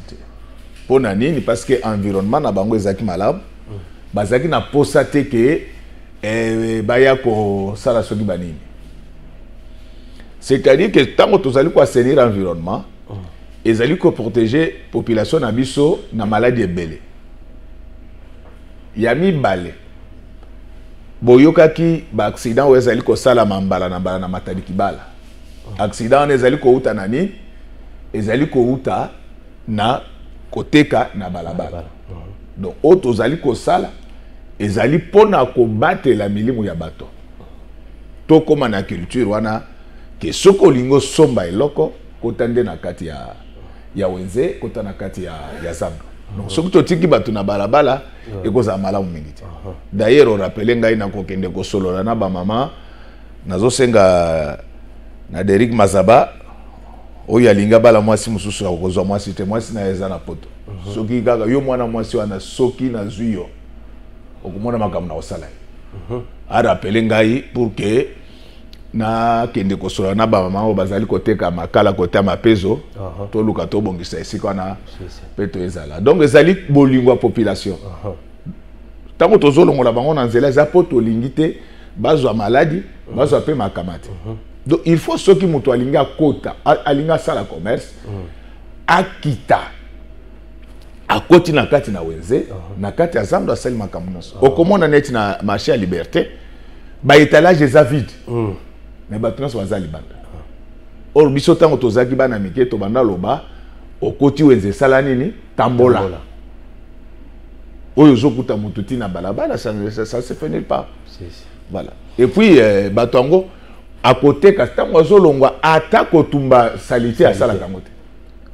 Pona nini parce que environnement na bango ezaki malamu. Bazaki na posate ke baya ko sala soki banini. C'est-à-dire que tant que tozali ko assainir environnement, ezali ko protéger population na biso na maladie ebele. Yami bale. Boyokaki ba accident o ezali ko sala mambala na matadi kibala. Accident ezali ko uta nani? Ezali ko uta na koteka na balabala. Donc auto zali ko sala ezali pona combattre la milimu ya bato. To koma na culture wana ke soko lingo somba eloko kotande na kati ya wenze kota na kati ya zamba. Donc soko totiki bato na balabala ekoza malamu mingi te. D'ailleurs on rappelle ngai na kokende ko solola na ba mama nazo senga na Derrick Mazaba oya linga bala mwasi mususu akozwa mwasi te mwasi na eza na poto. Soki kaka yo mwana mwasi wana soki na zuyo okomona makambo na osala. A rappeler ngai pour que na kende kosola na ba mama bazali koteka makala kota mapezo to luka to bongisa esika na peto ezala. Donc ezali bolingwa population. Tango tozolongola bango na nzela za poto lingite bazwa maladie bazwa pe makamate. Donc il faut ceux qui muto alinga kota alinga sala commerce akita akoti na kati na wenze na kati azamdo asali makambo nyonso okomona neti na marché ya liberté ba étalage eza vide mais bato nyonso baza libanda or biso tango tozaki bana mike to banda loba okoti wenze sala nini tambola oyo zokuta mutu tina balabala ça se finit pas. Voilà. Et puis bato yango à côté kastango zolongwa ata kotumba salité à sala kamote.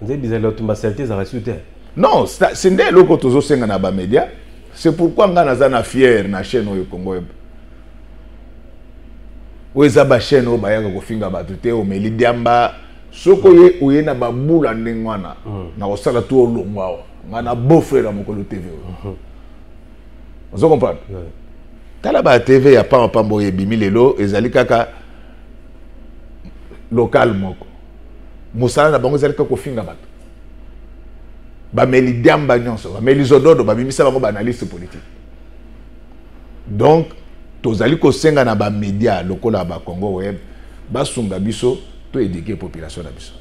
Nze bizalo tumba salité za resute. Non, c'est ndé loko tozo senga na ba média. C'est pourquoi nga naza na fier na chaîne oyo Congo Web. Weza ba chaîne o bayaka ko finga bato te o meli diamba soko ye oye na babula ndengwana na osala to olongwa nga na beau frère mokolo TV. Vous comprenez? Tala ba TV ya pa pambo ye bimilelo ezali kaka local moko. Musala na bango ezali kaka ko finga bato. Ba meli diamba nyonso ba meli zododo ba bimisa bango ba analyste politique. Donc tozali ko senga na ba média lokola ba Congo Web ba sunga biso to éduquer population na biso.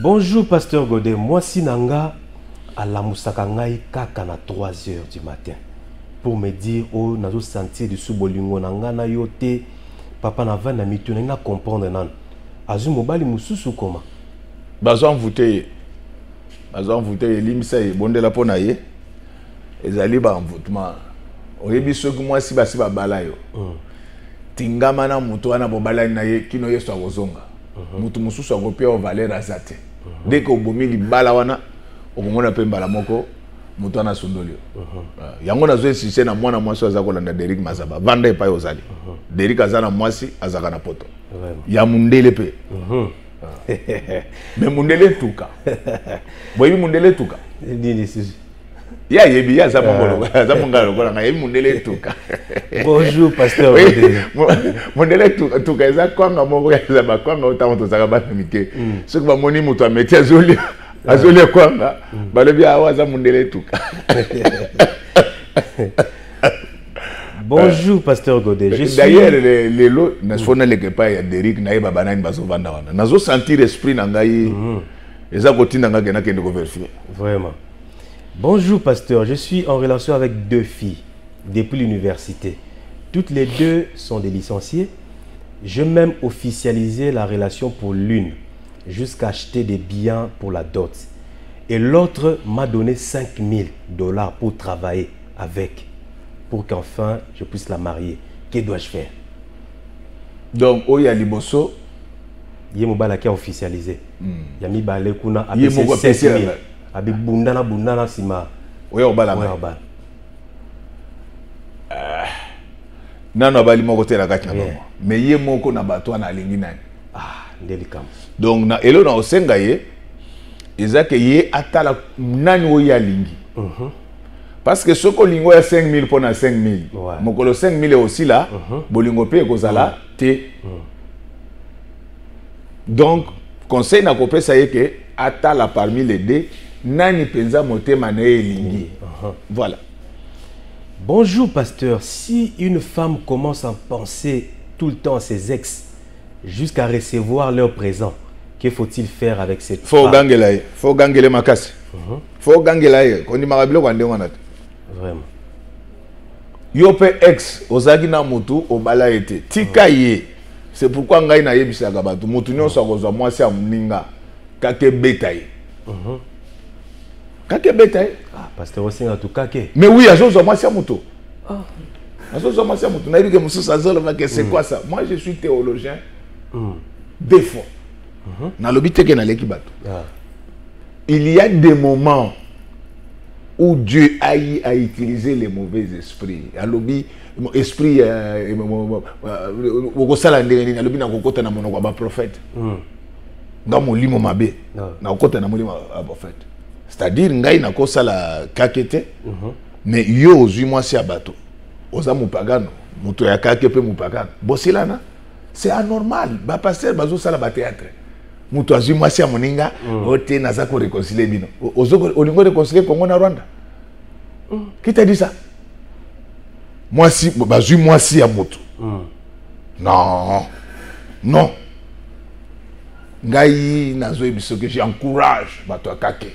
Bonjour pasteur Godé, moi sinanga à la musaka ngai kaka na 3h du matin pour me dire oh nazo sentir du subolingo nanga na yote papa na vana mitu na comprendre nan azu mobali mususu koma bazo envoûter limisa e bondela pona ye ezali ba envoûtement oyebi soki mwasi basi babala yo tingama na mutu wana bobala na ye kino yesu akozonga mutu mususu akopia o valeur azate dès que obomi libala wana okomona pe mbala moko mutu ana sondoli yango nazo insiste na mwana mwasi aza kolanda Derrick Mazaba vanda epai ozali Derrick azana mwasi azaka na poto ya mundele pe Mais Mundele Tuka. Boyi Mundele Tuka. Ya yebi ya za mongolo za mongalo kola na yebi Mundele Tuka. Bonjour pasteur. Mundele Tuka eza kwanga moko ya za bakwanga utamoto za kabana mike. Soki ba moni mutu ameti azoli azoli kwanga balobi awa za Mundele Tuka. Bonjour pasteur Godet. D'ailleurs les lots n'a pas les pas ya Derrick na yeba banani bazo vanda wana. Nazo sentir esprit na ngai eza kotinda nga kena kende ko vérifier. Vraiment. Bonjour pasteur, je suis en relation avec 2 filles depuis l'université. Toutes les 2 sont des licenciées. Je même officialisé la relation pour l'une jusqu'à acheter des biens pour la dot. Et l'autre m'a donné $5 000 pour travailler avec, pour qu'enfin je puisse la marier. Que dois-je faire? Donc, Oya Liboso, Yemobala qui a officialisé. Yami Bale Kuna a payé 5 000. Abi bundana bundana sima. Oya Obala. Nano abali moko te la kati na bango. Mais ye moko na bato na alingi nani. Delicam. Donc na elo na osenga ye ezake ye atala nani oya alingi. Parce que ce colingo ya 5 000 pour na 5 000. Mokolo 5 000 est aussi là. Bolingo pe kozala te. Donc conseil na kopé ça y que atala parmi les 2 nani penza motema na elingi. Voilà. Bonjour pasteur, si une femme commence à penser tout le temps à ses ex jusqu'à recevoir leur présent, que faut-il faire avec cette femme? Faut gangele makasi. Faut gangela koni marabilo kwa ndenge wana. Vraiment. Yo pe ex ozaki na mutu obala ete tika ye. C'est pourquoi ngai na yebisa ka batu mutu nyonso akozwa mwasi ya muninga kake betaye. Kake betaye. Pasteur Osinga tout kake. Mais oui, azozwa mwasi ya mutu. Azozwa mwasi ya mutu. Na yebike mususu azoloba que c'est quoi ça? Moi je suis théologien. Des fois. Na lobi teke na leki batu. Il y a des moments où Dieu a utilisé les mauvais esprits. Alobi esprit okosala ndenge alobi na kokota na monoko ba prophète. Nga molimo mabe na kokota na molimo ba prophète. C'est-à-dire ngai na kosala kakete mais yo ozui mwasi ya bato. Oza mupagano, muto ya kake pe mupagano. Bosilana, c'est anormal. Ba pasteur bazo sala ba théâtre. Mutu azui mwasi ya moninga ote naza ko réconcilier bino olingo réconcilier Congo na Rwanda. Qui t'a dit ça? Mwasi bazui mwasi ya mutu. Non. Non. Ngai nazo ebiso que j'encourage bato akake.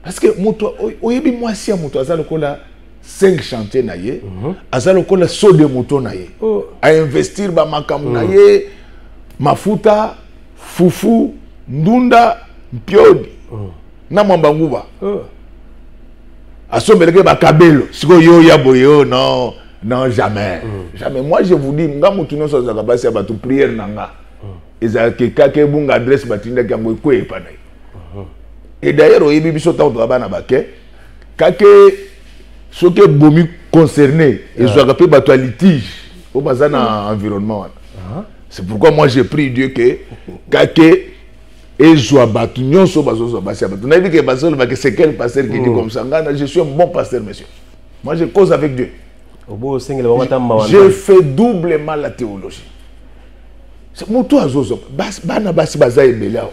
Parce que mutu oyebi mwasi ya mutu azalo kola 5 chantiers na ye, azalo kola so de moto na ye. A investir ba makambu na ye, mafuta fufu, ndunda, mpiodi, na mwambanguba. Asombeleke ba kabelo, siko yo ya boyo, non, non, jamais. Jamais. Moi, je vous dis, nga mutu nyonso za kabasi ya batu prière nanga. Eza ke kake bunga adresse batinda kango ko epanai. Et d'ailleurs, au yébi biso ta na bake, kake soke bomi concerné, et zo kapé bato litige au bazana environnement. C'est pourquoi moi j'ai pris Dieu que kake et joie batu nyonso bazo basi batu. Na dit que basol que c'est quel pasteur qui dit comme ça. Je suis un bon pasteur monsieur. Moi je cause avec Dieu. Je fais doublement la théologie. C'est mon toi azozo. Bana basi baza ebela.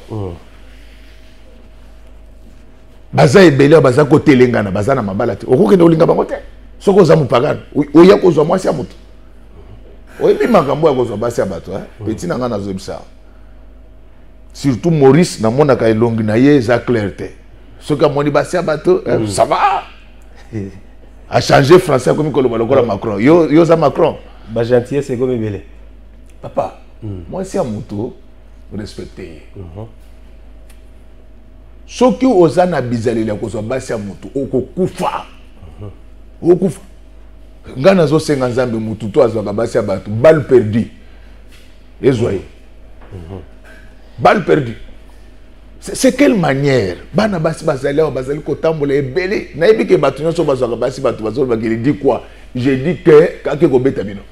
Baza ebela baza ko telenga na baza na mabala te. Okokende olinga bango te. Soko za mupagano. Oya ko zo mwasi ya mutu. Oyebi makambo ya kozwa basi ya bato petit na nga nazobisa. Surtout Maurice na mona ka elongi na ye za clarté. Soki amoni basi ya bato ça va. A changer français comme koloba lokola Macron. Yo za Macron. Ba gentillesse c'est comme belé. Papa, moi si ya mutu respecter. Soki ozana bizaleli ya kozwa basi ya mutu okokufa. Okokufa. Ngana zo senga nzambe mutu to azwaka basi ya bato balle perdue ezwaye balle perdue. C'est quelle manière bana basi bazali kotambola ebele na yebi ke bato nyonso bazwaka basi bato bazoloba ke dit quoi? J'ai dit que kake kobeta bino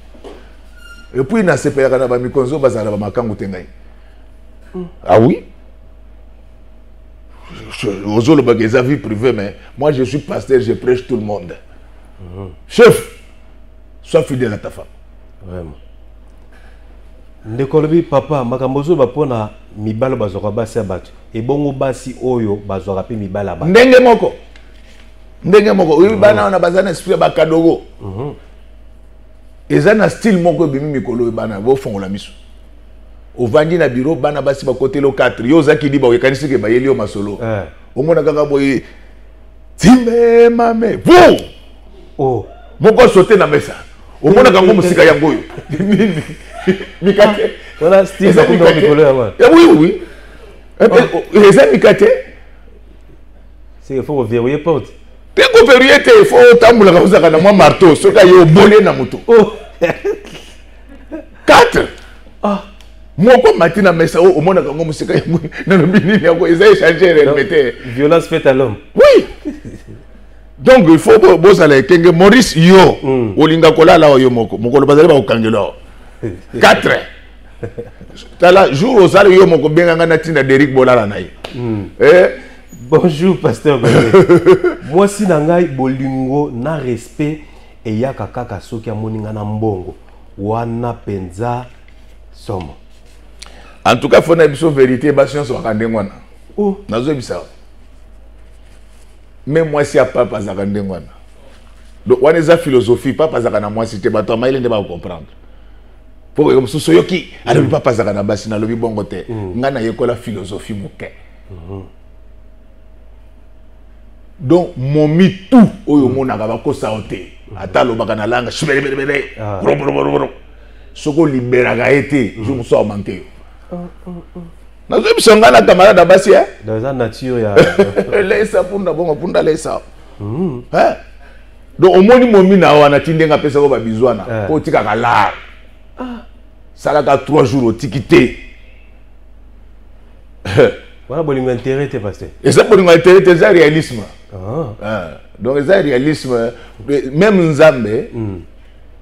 et puis na sepelaka na ba mikonzo bazala ba makangu tengai Ah oui? Aux autres, ils ont vie privée, mais moi je suis pasteur, je prêche tout le monde. Chef, sois fidèle à ta femme. Vraiment. Ndekolobi papa, makambozo bapona mibalo bazora basi abatu. Et bongo basi oyo bazora pe mibala ba. Ndenge moko. Ndenge moko. Oui, bana on a bazana esprit ba kadogo. Ezana style moko bimi mikolo bana bo fongola miso. Ovandi na bureau bana basi ba côté lo 4. Yo zaki di ba wekanisi ke ba yeli o masolo. Omona kaka boy timbe mame. Vous. Oh. Moko sauter na mesa. Omona kango musika yango yo. Nini? Mikate. Voilà style ça comme mikolo ya wa. Oui oui. Eza mikate. C'est il faut verrouiller porte. Teko verrouiller te il faut tambula ka usaka na mwa marteau soka yo bolé na moto. Oh. 4. Ah. Moko matina mesa o mona kango musika yango na nini yako eza échanger remettre. Violence faite à l'homme. Oui. Donc il faut bozala kenge Maurice yo olinga kolala yo moko mokolo bazali ba okangela 4. Tala jour osala yo moko benganga na tinda Derrick bolala na ye. Bonjour pasteur. Moi si na ngai bolingo na respect et yaka kaka soki amoninga na mbongo wana penza somo. En tout cas faut na biso vérité ba science wakandengwana. Oh nazo bisa. Même moi si a papa zakandengwana. Donc on est philosophie papa zakana moi si te bato maile ne ba comprendre. Pour comme so yoki alors papa zakana basi na lobi bongo te. Ngana yekola philosophie muke. Donc mon mitu oyo mona ka ba ko saote. Atalo bakana langa shibelebele. Bro. Soko libéraga été je me sors manqué. Nazo bisonga na camarade basi dans la nature ya laissa punda bongo punda laissa. Donc au moni momi na wana tindenga pesa ko ba bizwana ko tika kala. Salaka 3 jours au tikité. Voilà bolingo intérêt te pasteur. Et ça bolingo intérêt c'est réalisme. Donc c'est réalisme même Nzambe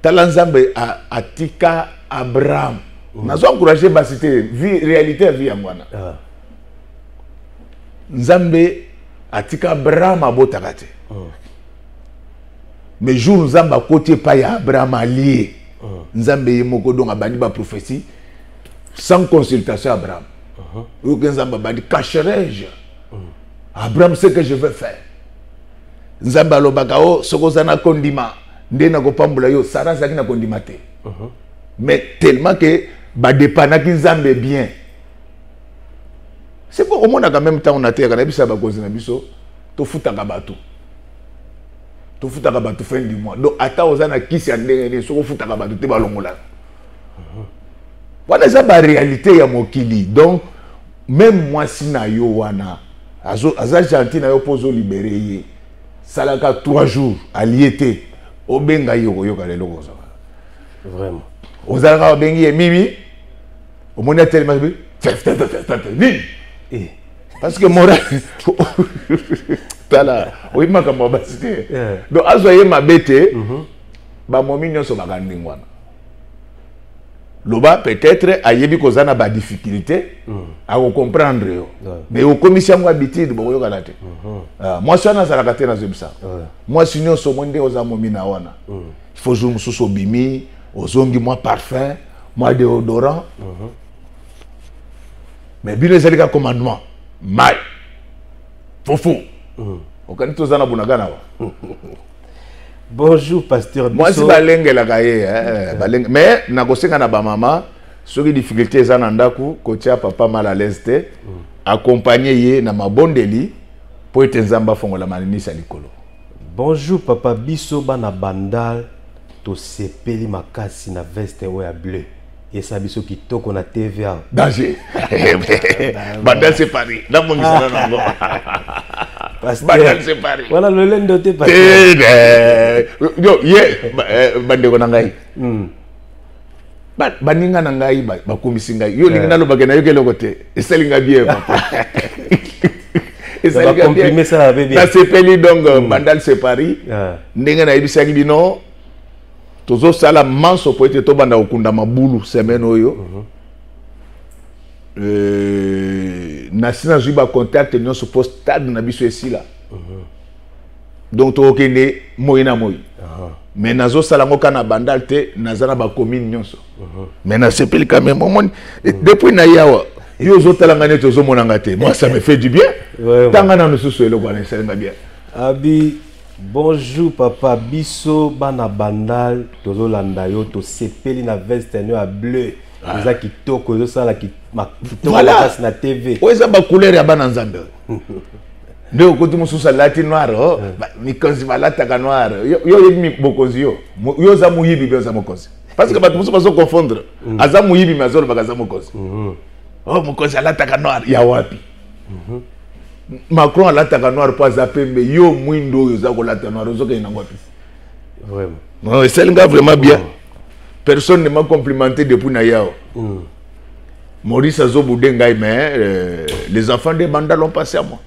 tala Nzambe a tika Abraham. Nazo encourager basité vie réalité vie ya mwana. Nzambe atika Abraham abotaka te. Mais jour Nzambe côté pa ya Abraham allié. Nzambe yemoko donc abandi ba prophétie sans consultation Abraham. Yo Nzambe abandi cacherai-je. Abraham sait que je vais faire. Nzambe alobaka o sokozana kondima ndena ko pambula yo Sarah zaki na kondima te. Mais tellement que ba dépanaki Nzambe bien. C'est pour au moins en même temps on a terre na bisa ba cause na biso to futaka bato. To futaka bato fin du mois. Donc ata ozana kisi andenge so futaka bato te balongola. Voilà ça ba réalité ya mokili. Donc même moi si na yo wana aza gentil na yo pozo libérer salaka 3 jours alliété obenga yo yoka lelo koza. Vraiment. Ozalaka obengi mimi au monde tellement parce que moral tala oui makambo basité donc azoye mabete ba momi nyonso bakandingwana loba peut-être ayebi kozana ba difficulté à comprendre yo mais au commission ngo habitude boyo kana te moi sana zalaka te na zebisa moi sinyo so monde oza momi na wana il faut jour mususu bimi ozongi moi parfum moi déodorant mais bino ezali ka commandement mai fofo okani tozana bunagana wa. Bonjour pasteur. Moi si balengela kaye baleng mais nakosenga na ba mama soki difficulté ezana ndaku kotia papa mal à l'aise te accompagner ye na mabondeli po ete Nzamba fongola maninisa likolo. Bonjour papa biso bana bandal to sepeli makasi na veste ya bleu. Et ça biso kitoko na TVA. Danger. Bandal c'est Paris. Na mongisa na ngo. Bandal c'est Paris. Voilà le lendo te pas. Yo ye bandeko na ngai. Baninga na ngai ba komisi ngai. Yo linga lo bagena yo keloko te. Eselinga bien papa. Eselinga bien. Ça bien. Na sepeli donc Bandal c'est Paris. Ndenge na yebisaki bino tozo sala manso po ete to banda okunda mabulu semaine oyo Nasina Zuba contact nous sur poste stade na biso ici là. Donc to okende moyena moy. Mais nazo salango kana bandal te nazana ba commune nyonso. Mais na sepeli quand même depuis na yawa. Yo zo talanga neto zo monanga te. Moi ça me fait du bien. Tanga na nususu elo kwa nesenga bien. Abi bonjour papa biso bana bandal tozo landa yo to sepeli na veste no a bleu. Eza kitoko zo sala ki voilà na TV. Oza ba couleur ya bana nzambe. Nde ko tumu susa lati noir mi konzi balata ka noir. Yo yemi bokonzi yo. Yo za muyibi be za mokonzi. Parce que batu muso baso confondre. Aza muyibi mazoro bakaza mokonzi. Oh mokonzi alata ka noir ya wapi? Macron alata ka noir pas za pembe yo mwindo yo za ko lata noir zo ke nango wapi? Vraiment. Non, c'est vraiment bien. Personne ne m'a complimenté depuis Nayao. Maurice Azoboudengaï, mais les enfants des bandas l'ont passé à moi.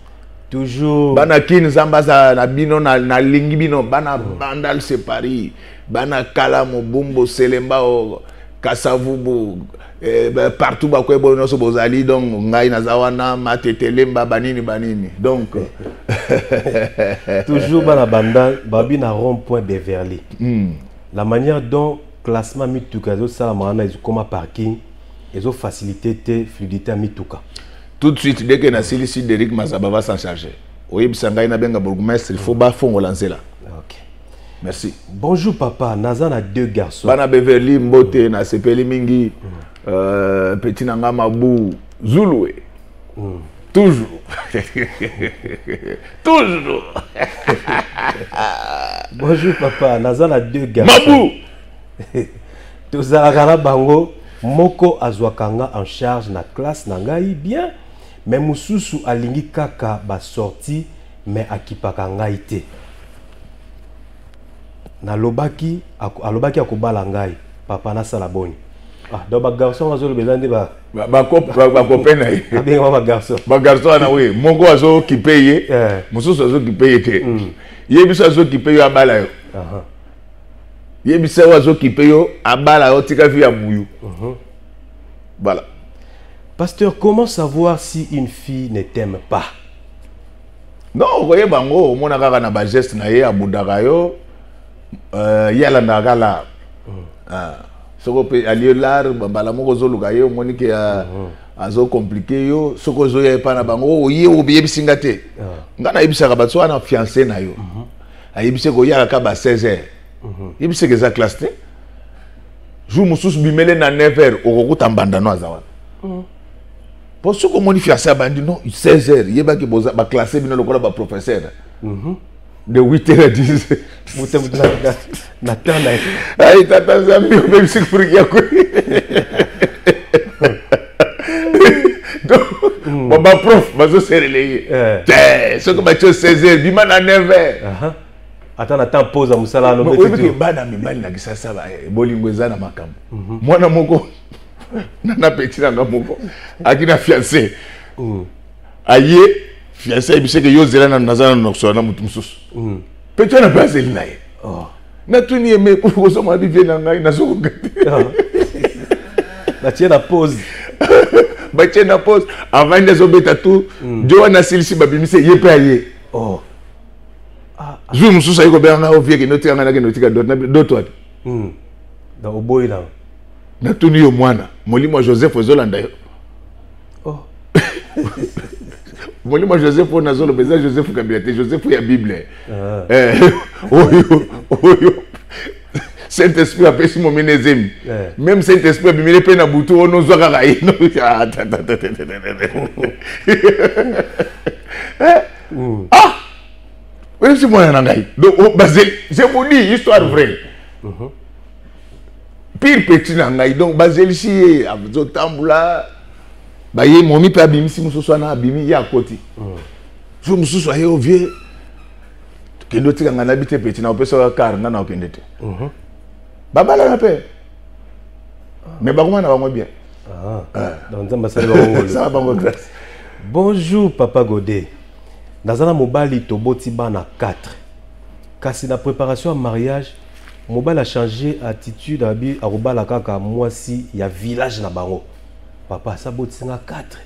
Toujours. Bana kin zambaza na bino na lingi bino bana bandal c'est Paris. Bana kalamo bumbo selemba o kasavubu partout ba kwebo no so bozali donc ngai na zawana matetelemba banini donc toujours bana bandal babi na rond-point Beverly. La manière dont classement mituka zo sala maana izo koma parking izo facilité fluidité mituka. Tout de suite dès que na silisi Derrick Mazaba va s'en charger. Oui bisangai na benga bourgmestre il faut ba fongo lancer là. OK. Merci. Bonjour papa, Nazan a 2 garçons. Bana Beverly Mbote na sepeli mingi petit nanga mabu Zulu. Toujours. Toujours. Bonjour papa, Nazan a 2 garçons. Mabu. Tozalaka bango moko azwakanga en charge na classe na ngai bien mais mususu alingi kaka ba sorti mais akipaka ngai te. Na lobaki akobala ngai papa na sala boni. Ah donc ba garçon azo le besoin de ba copain na ye. Bien ba garçon. Ba garçon na we mongo azo ki paye. Mususu azo ki paye te. Yebiso azo ki paye abala yo. Yebisa wazo ki paye abala yo tika fi ya muyu. Voilà. Pasteur, comment savoir si une fille ne t'aime pas? Non, voyez bango, mon akaka na ba geste na ye abudaka yo. Yala na gala. Soko pe alieu lar bala moko zo luka yo moni ke azo compliqué yo soko zo ya pa na bango ye obiye bisinga te. Ngana yebisa ka batso na fiancé na yo. Ayebise ko yala ka ba 16h. Yebise ke za classe te. Jour mususu bimele na 9h okokuta mbanda no azawa. Pour ce que mon fiancé a dit non 16h yeba ki boza ba classé bino lokola ba professeur. De 8h à 10h. Natana. Ay tata zambi même si pour ya ko. Donc ba prof bazo sereleye. Ce que ba 16h bima na 9h. Attends pause à musala no petit. Oui bana mibali na kisasa ba bolingo eza na makambo. Mwana moko na petit na moko akina fiancé. Aye fiancé bise que yo zela na nazana nokso na mutu mususu. Petit na base linaye. Na tuni eme ko so ma bi na ngai na so gati. Ba tiens na pause. Ba tiens na pause avant de zobeta tout. Joana silisi babimise ye pa ye. Jour mususu ayiko benga o vie ke notika ngana ke notika d'autres. Dans au boy là. Na tuni yo mwana molimo Joseph Ozolanda yo. Molimo Joseph on azolo beza Joseph Kabiate Joseph ya Bible. Oyo Saint-Esprit a pesi mo menezemi. Même Saint-Esprit a bimele pe na butu ono zwaka ka ino. Oui, c'est moi nangai. Donc basé, je vous dis histoire vraie. Pire petit nangai. Donc basé ici azo tambula ba ye momi pe abimi si mususu na abimi ya koti. Jo mususu aye o vieux. Kendo tika ngana bite petit na opesa car ngana okendete. Baba la paix. Mais ba comment na ba moi bien. Donc ça va grâce. Bonjour papa Godé. Nazana mobali toboti bana 4. Kasi na préparation à mariage, mobali a changé attitude abi arobala kaka moi si ya village na bango. Papa, ça bout 4.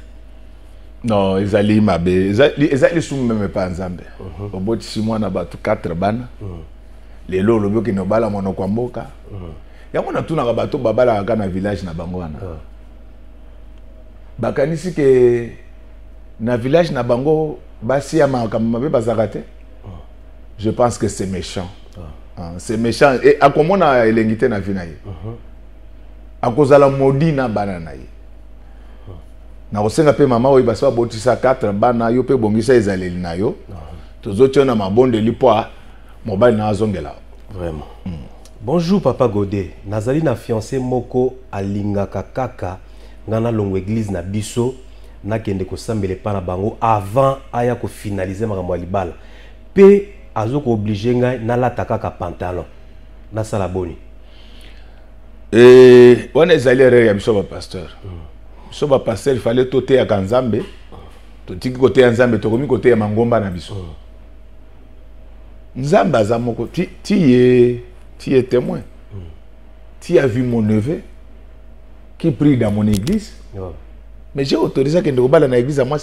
Non, ezali mabe, ezali sous même pas nzambe. Oboti si mwana batu 4 bana. Lelo lobo ki no bala mono kwa mboka. Yango na tuna bato babala ka na village na bango wana. Bakanisi ke na village na bango basi ya mabe bazakate. Je pense que c'est méchant. C'est méchant et akomona elengite na vina ye. Akozala modi na bana na ye. Na osenga pe mama oyi basi botisa 4 bana yo pe bongisa ezaleli na yo. Tozotia na mabonde lipoa mobile na azongela. Vraiment. Bonjour Papa Godé. Nazali na fiancé moko alingaka kaka ngana longo église na biso na kende ko sambele pa na bango avant aya ko finaliser makambo libala. Pe azoko obligé ngai na lata kaka pantalon. Na sala boni. On est allé à biso pasteur. Biso pasteur il fallait toter à Kanzambe. Totiki côté ya Nzambe tokomi côté ya mangomba na biso. Nzambe azamoko ti est témoin. Tu as vu mon neveu qui prie dans mon église. Mais j'ai autorisé qu'il ne pas dans l'église à moi.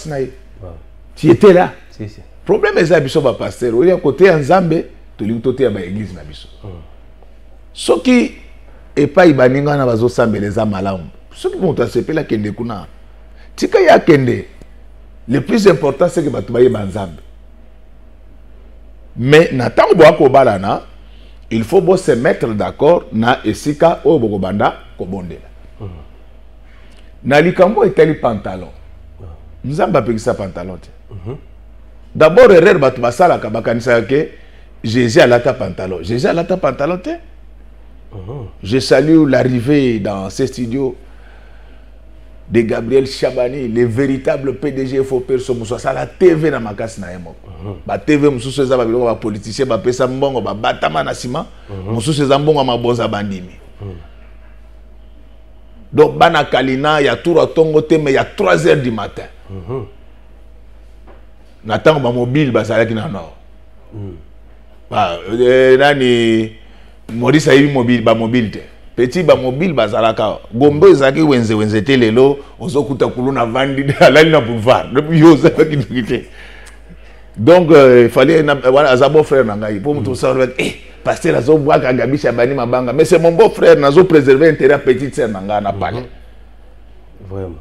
Tu étais là. Le problème est que le pasteur, il y a côté Nzambe, tu as côté à l'église na biso. Ce qui est pas ibaninga na bazo sambe les amalam. Ce qui vont t'accepter la kende kuna. Tika ya kende. Le plus important c'est que batu baye banzambe. Mais n'attends boa ko balana, il faut se mettre d'accord na esika o boko banda ko bondela. Na likambo etali pantalon. Nzamba pekisa pantalon te. D'abord erreur batu basala ka bakanisa ke Jésus alata pantalon. Jésus alata pantalon te. Je salue l'arrivée dans ce studio de Gabriel Chabani, le véritable PDG faut perso muso ça la TV na makasi na yemo. Ba TV mususu eza ba biloko ba politicien ba pesa mbongo ba batama na sima, mususu eza mbongo maboza bandimi. Donc bana kalina ya tour tongo te mais il y a 3 heures du matin. Natang ba mobile ba salaki na nord. Ba nani Maurice a eu mobile ba mobile te. Petit ba mobile bazalaka gombe ezaki wenze te lelo ozokuta kuluna vandi alali na boulevard depuis yoza ki. Donc il fallait voilà azabo frère nangai pour muto ça pasteur azo boa ka Gabi Chabani mabanga mais c'est mon beau frère nazo préserver intérêt petite sœur nanga na parler. Vraiment.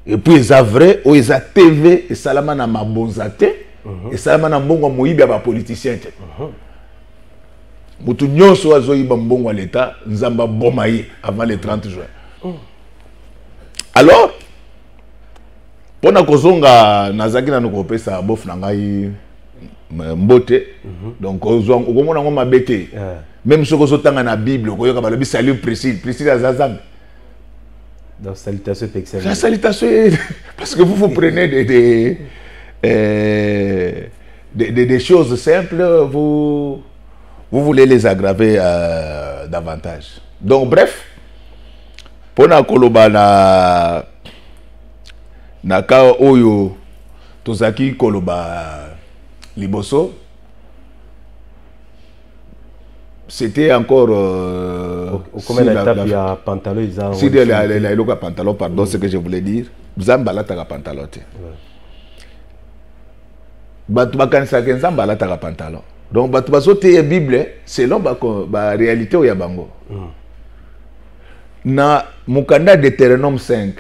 Et puis ça vrai o eza TV et salama na mabonza te et salama na mbongo moyibi ba politicien te. Mutu nyonso azoyiba mbongo l'État nzamba bomaye avant le 30 juin. Alors pona kozonga nazaki na nokopesa bof na ngai mbote donc okomona ngo mabete même soko zotanga na Bible koyoka balobi salut Priscille azazambe. Donc salutation pexel. La salutation parce que vous prenez des choses simples vous voulez les aggraver davantage. Donc bref, pour na koloba na ka oyo tozaki koloba liboso, c'était encore comment l'étape il y a pantalon ils si la pantalon pardon ce que je voulais dire zamba la ta pantalon te batu bakanisa ke zamba la ta pantalon. Donc batu bazote la Bible selon ba réalité ya bango. Na mukanda Deutéronome 5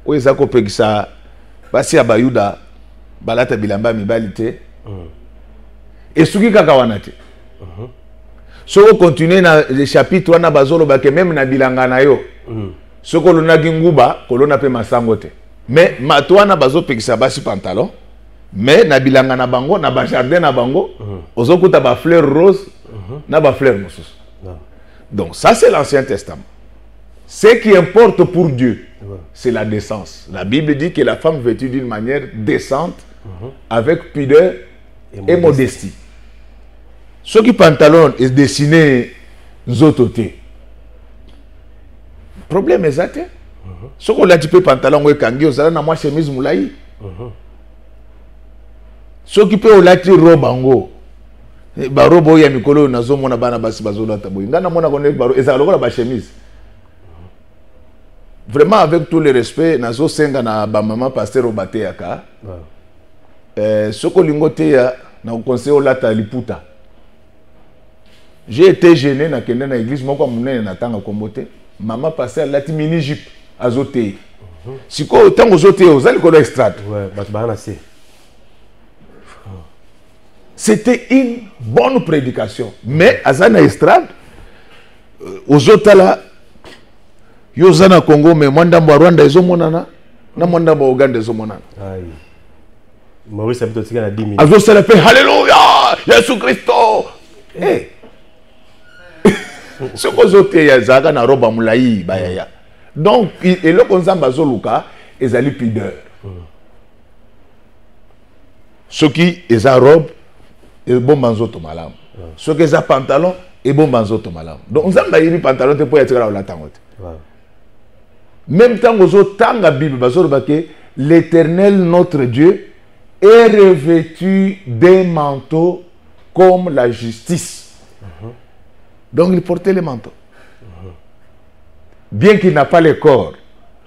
o ezako pekisa basi ya bayuda balata bilamba mibali te. Et suki kaka wana te. Soko continuer na le chapitre wana bazolo ba ke même na bilanga na yo. Soko lonaki nguba kolona pe masango te. Mais matwana bazo pekisa basi pantalon. Mais na bilanga na bango na ba jardin na bango ozokuta ba fleur rose na ba fleur mosusu. Donc ça c'est l'Ancien Testament. Ce qui importe pour Dieu c'est la décence. La Bible dit que la femme vêtue d'une manière décente avec pudeur et modestie. Ce qui pantalon est dessiné nzototé. Problème est ça. Ce qu'on a dit pantalon ou kangi osala na moi chemise moulaï. Ce qui peut olati robe ango ba robe ya mikolo nazo mona bana basi bazola taboy ngana mona kone baro ezala lokola ba chemise vraiment avec tout le respect nazo senga na ba maman pasteur Obate yaka soko lingote ya na conseil olata liputa. J'ai été gêné na kende na église moko munene na tanga kombote maman pasteur lati mini jupe azote siko tango zote ozali ko extrait ouais bat bana c'est c'était une bonne prédication mais azana estrade aux autres là yozana Congo mais mwandambo wa Rwanda ezomonana na mwandambo wa Uganda ezomonana aïe Maurice habito tika na 10 minutes azo sala pe haleluya Yesu Kristo eh soko zote ya zaka na roba mulai bayaya donc eloko nzamba zoluka ezali pudeur soki eza robe et bomba nzoto malamu soki eza pantalon et bomba nzoto malamu donc nzamba yiri pantalon te po ya tikala la tangote même temps aux autres tanga bible bazoloba ke l'Éternel notre Dieu est revêtu d'un manteau comme la justice. Donc il portait les manteaux. Bien qu'il n'a pas le corps,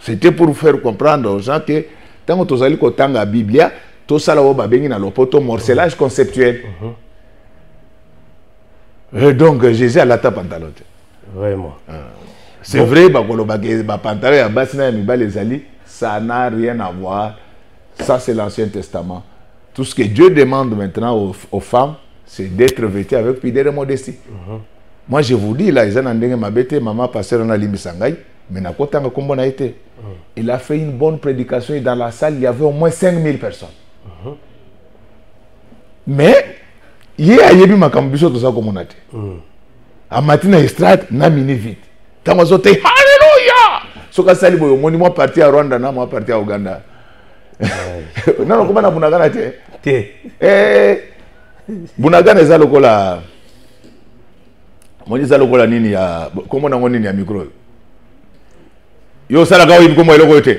c'était pour faire comprendre aux gens que tant que tu as lu la Bible, tout ça là va bien dans le poteau morcelage conceptuel. Et donc Jésus a la tape pantalon. Vraiment. C'est vrai, ça n'a rien à voir. Ça, c'est l'Ancien Testament. Tout ce que Dieu demande maintenant aux femmes, c'est d'être vêtues avec pudeur et modestie. Moi, je vous dis, là, maman pasteur na limbisangai, mais il a fait une bonne prédication et dans la salle, il y avait au moins 5000 personnes. Mais, il y a eu ma cambiso tout ça comme on a dit. À matin, estrade, na mini vite. Tamazote, Alléluia! Ce que ça dit, moi parti à Rwanda, moi parti à Ouganda. Non, comment na Bunagana te? Bunagana eza lokola. Moi eza lokola nini ya comment na nini ya micro. Yo sala ka oyibi komo eloko te.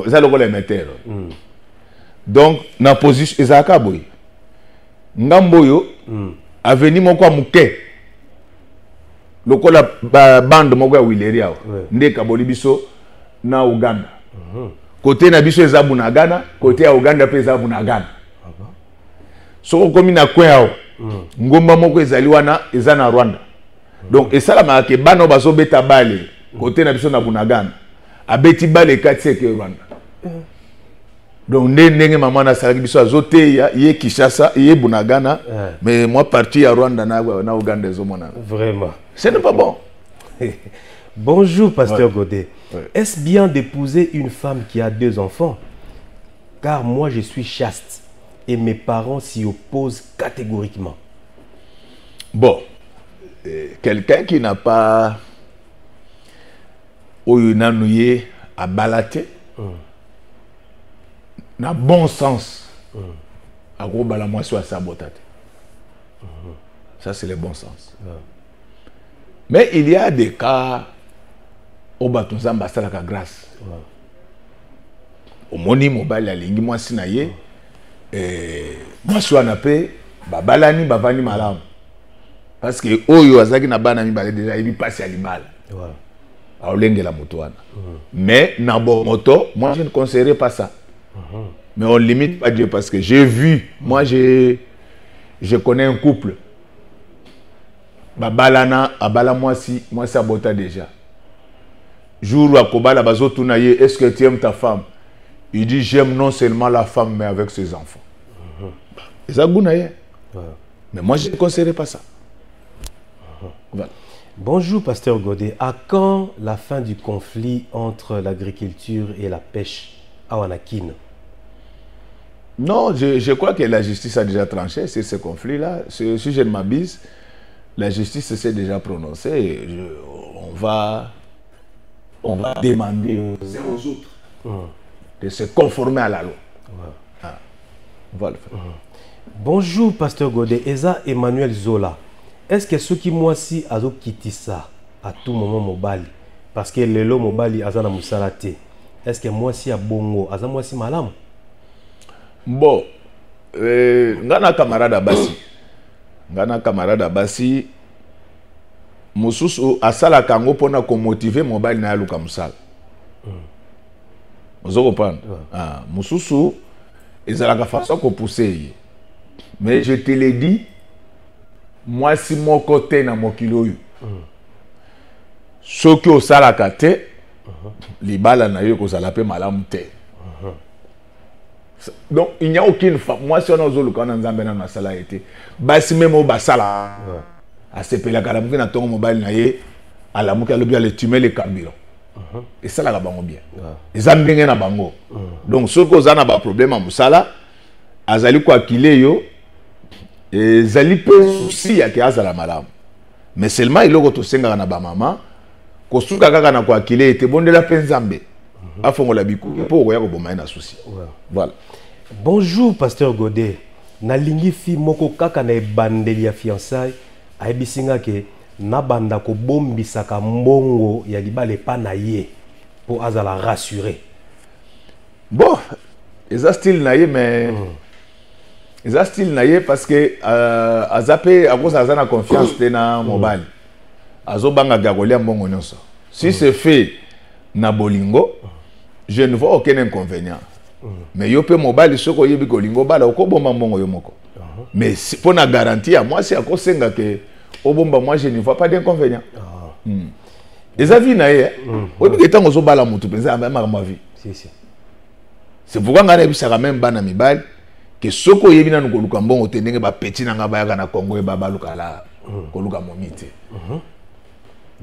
Eza lokola émetteur. Donc na position ezaka boy. Ngambo yo aveni moko muke. Lokola bande moko ya Wileria nde kaboli biso na Uganda. Côté na biso eza Bunagana, côté ya Uganda pe eza Bunagana. Soko komi na kwao. Ngomba moko ezali wana eza na Rwanda. Donc esala ke bana bazo beta bale côté na biso na Bunagana. Abeti bale katseke Rwanda. Donc ndenge maman na salaki biso azote ya ye Kinshasa, ye Bunagana, mais moi parti à Rwanda na Uganda ezomona. Vraiment. Ce n'est pas bon. Bonjour, pasteur Godet. Est-ce bien d'épouser une femme qui a 2 enfants? Car moi, je suis chaste et mes parents s'y opposent catégoriquement. Bon, quelqu'un qui n'a pas oyunanouye à balater, n'a bon sens, à gros balamoisson à sabotate. Ça, c'est le bon sens. Mais il y a des cas où batunza mbasala ka grâce. Au moni mobile alingi moi sinaye moi so anape babalani bavani malamu. Parce que oyo azaki na bana mi balé déjà il passe à l'ibal. A olengela moto wana. Mais na bon moto, moi je ne conseillerais pas ça. Mais on limite pas Dieu parce que j'ai vu, moi je connais un couple. Babalana abala moi sabota déjà. Jour où akobala bazotuna ye, est-ce que tu aimes ta femme? Il dit j'aime non seulement la femme mais avec ses enfants. Mais moi je ne conseillerais pas ça. Voilà. Bonjour pasteur Godet. À quand la fin du conflit entre l'agriculture et la pêche à Wanakin? Non, je crois que la justice a déjà tranché sur ce conflit-là. Si je ne m'abuse, la justice s'est déjà prononcée. On va demander aux autres de se conformer à la loi. On va le faire. Bonjour, pasteur Godet. Eza Emmanuel Zola. Est-ce que ceux qui moi si azo quitter ça à tout moment mobali parce que le lo mobali azana musalate. Est-ce que moi si a bongo aza moi si malam? Bon, ngana camarade Abassi mususu asala kango pona ko motiver mobali na luka musala. Vous comprenez? Ah, Moussoussou, ils ont la façon qu'on pousse. Mais je te l'ai dit, moi, si mon côté dans mon kilo, ce qui au salakate, les balles na yo ko salape malamu te. Donc il n'y a aucune femme. Moi si on a zolo quand on a na masala été, basi même au basala. A sepe la kalamu na tongo mobile na ye, ala muka lobi ale tumer les carburants. Et ça la bango bien. Les ambenge na bango. Donc ce que za na ba problème à musala, azali ko akile yo, et zali pe souci ya ke azala malamu. Mais seulement il logo to senga na ba mama. Kosuka kaka na kwa kile ete bondela penzambe afongola biku po ko ya ko boma na souci. Voilà. Bonjour pasteur Godet. Na lingi fi moko kaka na ebandeli ya fiançailles ayebisinga ke na banda ko bombisaka mbongo ya libale pa na ye pour azala rassurer. Bon, eza style na ye mais eza style na ye parce que azape akosa azana confiance te na mobile. Azobanga gagolia mbongo nyonso. Si c'est fait na bolingo, je ne vois aucun inconvénient. Mais yo pe mobile soko yebi kolingo bala okobomba mbongo yo moko. Mais pour na garantie moi c'est akosenga que obomba moi je ne vois pas d'inconvénient. Les avis na ye, obi ketango zo bala mutu penza ma vie. Si. C'est pourquoi ngana bisaka même bana mibali que soko yebi na nkoluka mbongo te ndenge ba petit na ngaba ya na Congo e baba lukala koluka momite.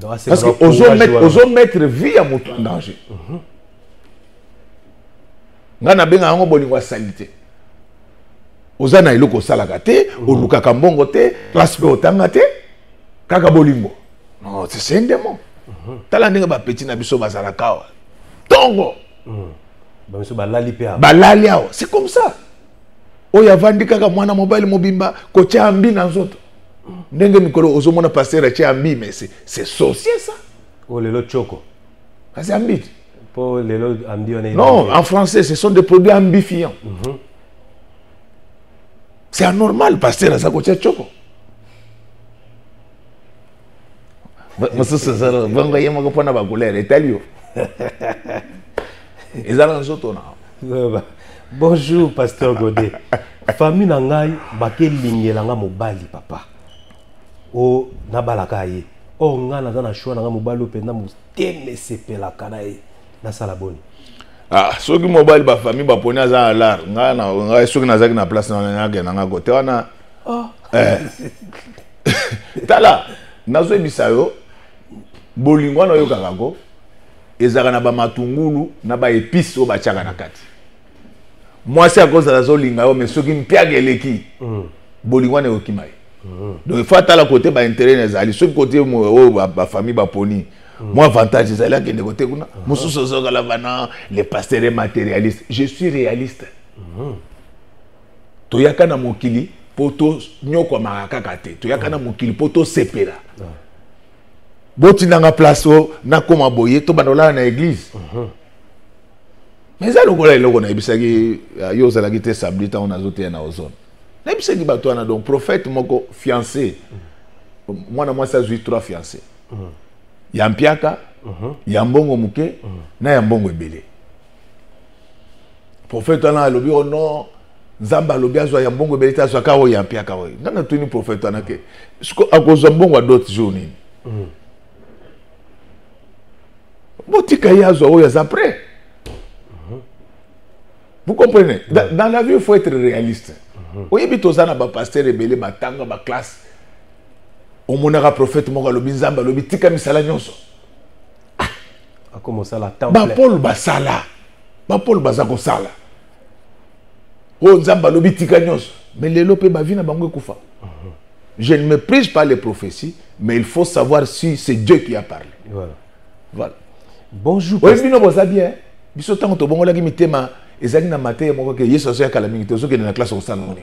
Parce que ozo mettre vie à mon en danger. Ngana benga ngo bolingo salite. Ozana iloko salaka te, oluka kambongo te, respect otanga te, kaka bolingo. Non, c'est un démon. Tala ndenge ba petit na biso bazala kawa. Tongo. Ba biso balali pe a. Balali awa, c'est comme ça. Oya vandi kaka mwana mobile mobimba ko tia ambi na nzoto. Ndenge mikolo ozomona pasteur tia ambi mais c'est sorcier ça. Oh lelo choko. C'est ambi. Pour lelo ambi on est. Non, en français ce sont des produits ambifiants. C'est anormal pasteur ça ko tia choko. Monsieur César, bongo yema ko pona ba couleur italio. Ezala nzoto na. Bonjour pasteur Godet. Famille na ngai bakelingela mobali papa. O nabalaka ye. O ngana za na choix na mobali penda muteme sepelaka na ye. Na sala boni. Ah, soki mobali ba famille ba poni za alar. Ngana soki na zaki na place na ngana nga kote wana. Tala, nazo bisayo bolingo na yo kakako. Ezaka na ba matungulu na ba épices o ba tiaka na kati. Moi c'est à cause de la zolinga mais ceux qui me piageleki bolingo na okimai. Donc il faut à la côté ba intérêt nezali ce côté ba famille ba poni. Moi avantage c'est là que de côté kuna mususu zokala bana les pasteurs matérialistes. Je suis réaliste. Toyaka na mokili poto nyoko makaka te. Toyaka na mokili poto sepela. Boti na place na koma boye to banola na église. Mais ça le gola eloko na ibisaki yo zala kite sablita on azote na ozone. Na ibisaki bato na donc prophète moko fiancé. Moi na moi ça joue 3 fiancés. Yampiaka, yambongo muke na yambongo ebele. Prophète na lobi o non Zamba lobi azwa yambongo ebele ta swaka o yampiaka o. Ngana tuni prophète na ke. Sko akozo mbongo d'autres jours ni. Botika yazo o ya après. Vous comprenez? Dans la vie, il faut être réaliste. Oui, mais tous les pasteurs rebelles, les tanga, les classes. On monara prophète, mon gars, Zamba, le bitika misala nyonso. A commencé la temple. Ba Paul basala. Ba Paul basako sala. Oh Zamba, le bitika nyonso. Mais les lopé ba vie na bango kufa. Je ne méprise pas les prophéties, mais il faut savoir si c'est Dieu qui a parlé. Voilà. Bonjour. Oui, mais non, vous savez bien. Biso tango to bongo la mitema. Ezali na matin moko ke yeso so ya kala mingi te so ke na classe au salon.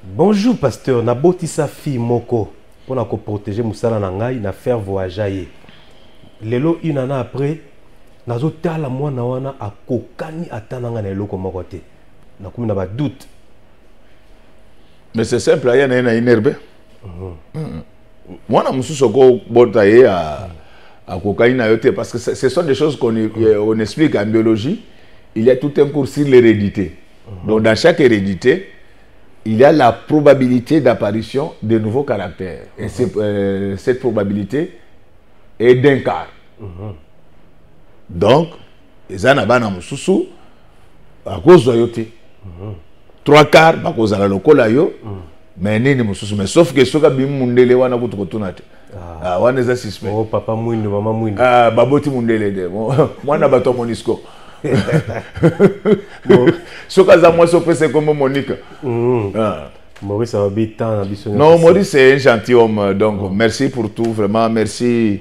Bonjour pasteur, na botisa fi moko pour ko protéger musala na ngai na faire voyager. Lelo une année après nazo tala mwana wana akokani atananga na eloko moko te. Na kumi na ba doute. Mais c'est simple, il y a une herbe. Mwana mususu ko bota ye à cocaïne parce que ce sont des choses qu'on explique en biologie. Il y a tout un cours sur l'hérédité. Donc dans chaque hérédité, il y a la probabilité d'apparition de nouveaux caractères. Et cette probabilité est d'un quart. Donc, les anabana mususu, à cause de yote. 3 quarts, à cause de la locola yo, mais nini mususu. Mais sauf que ce que bim mundele wana kutukotunate. Ah, wana eza suspect. Oh, papa mouindo, maman mouindo. Ah, baboti mundele de. Moi na bato monisco. Ce que ça moi c'est comme Monique. Maurice a habitant. Non, Maurice c'est un gentil homme. Donc merci pour tout, vraiment merci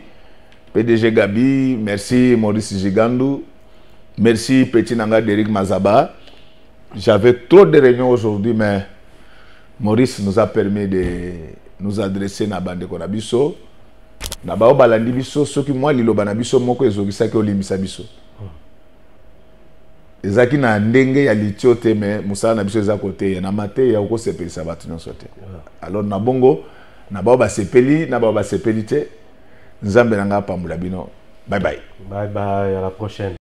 PDG Gabi, merci Maurice Gigandou, merci Petit Nanga Derek Mazaba. J'avais trop de réunions aujourd'hui, mais Maurice nous a permis de nous adresser na bande konabiso. Na bao balandi biso soki moi lilo banabiso moko ezokisa ke olimbisa biso. Ezaki na ndenge ya litiote mais musala na biso eza côté ya na mate ya ko sepelisa batu nyonso te. Alors na bongo na bao ba sepeli na bao ba sepelite nzambe nanga pamula bino. Bye bye. Bye bye, à la prochaine.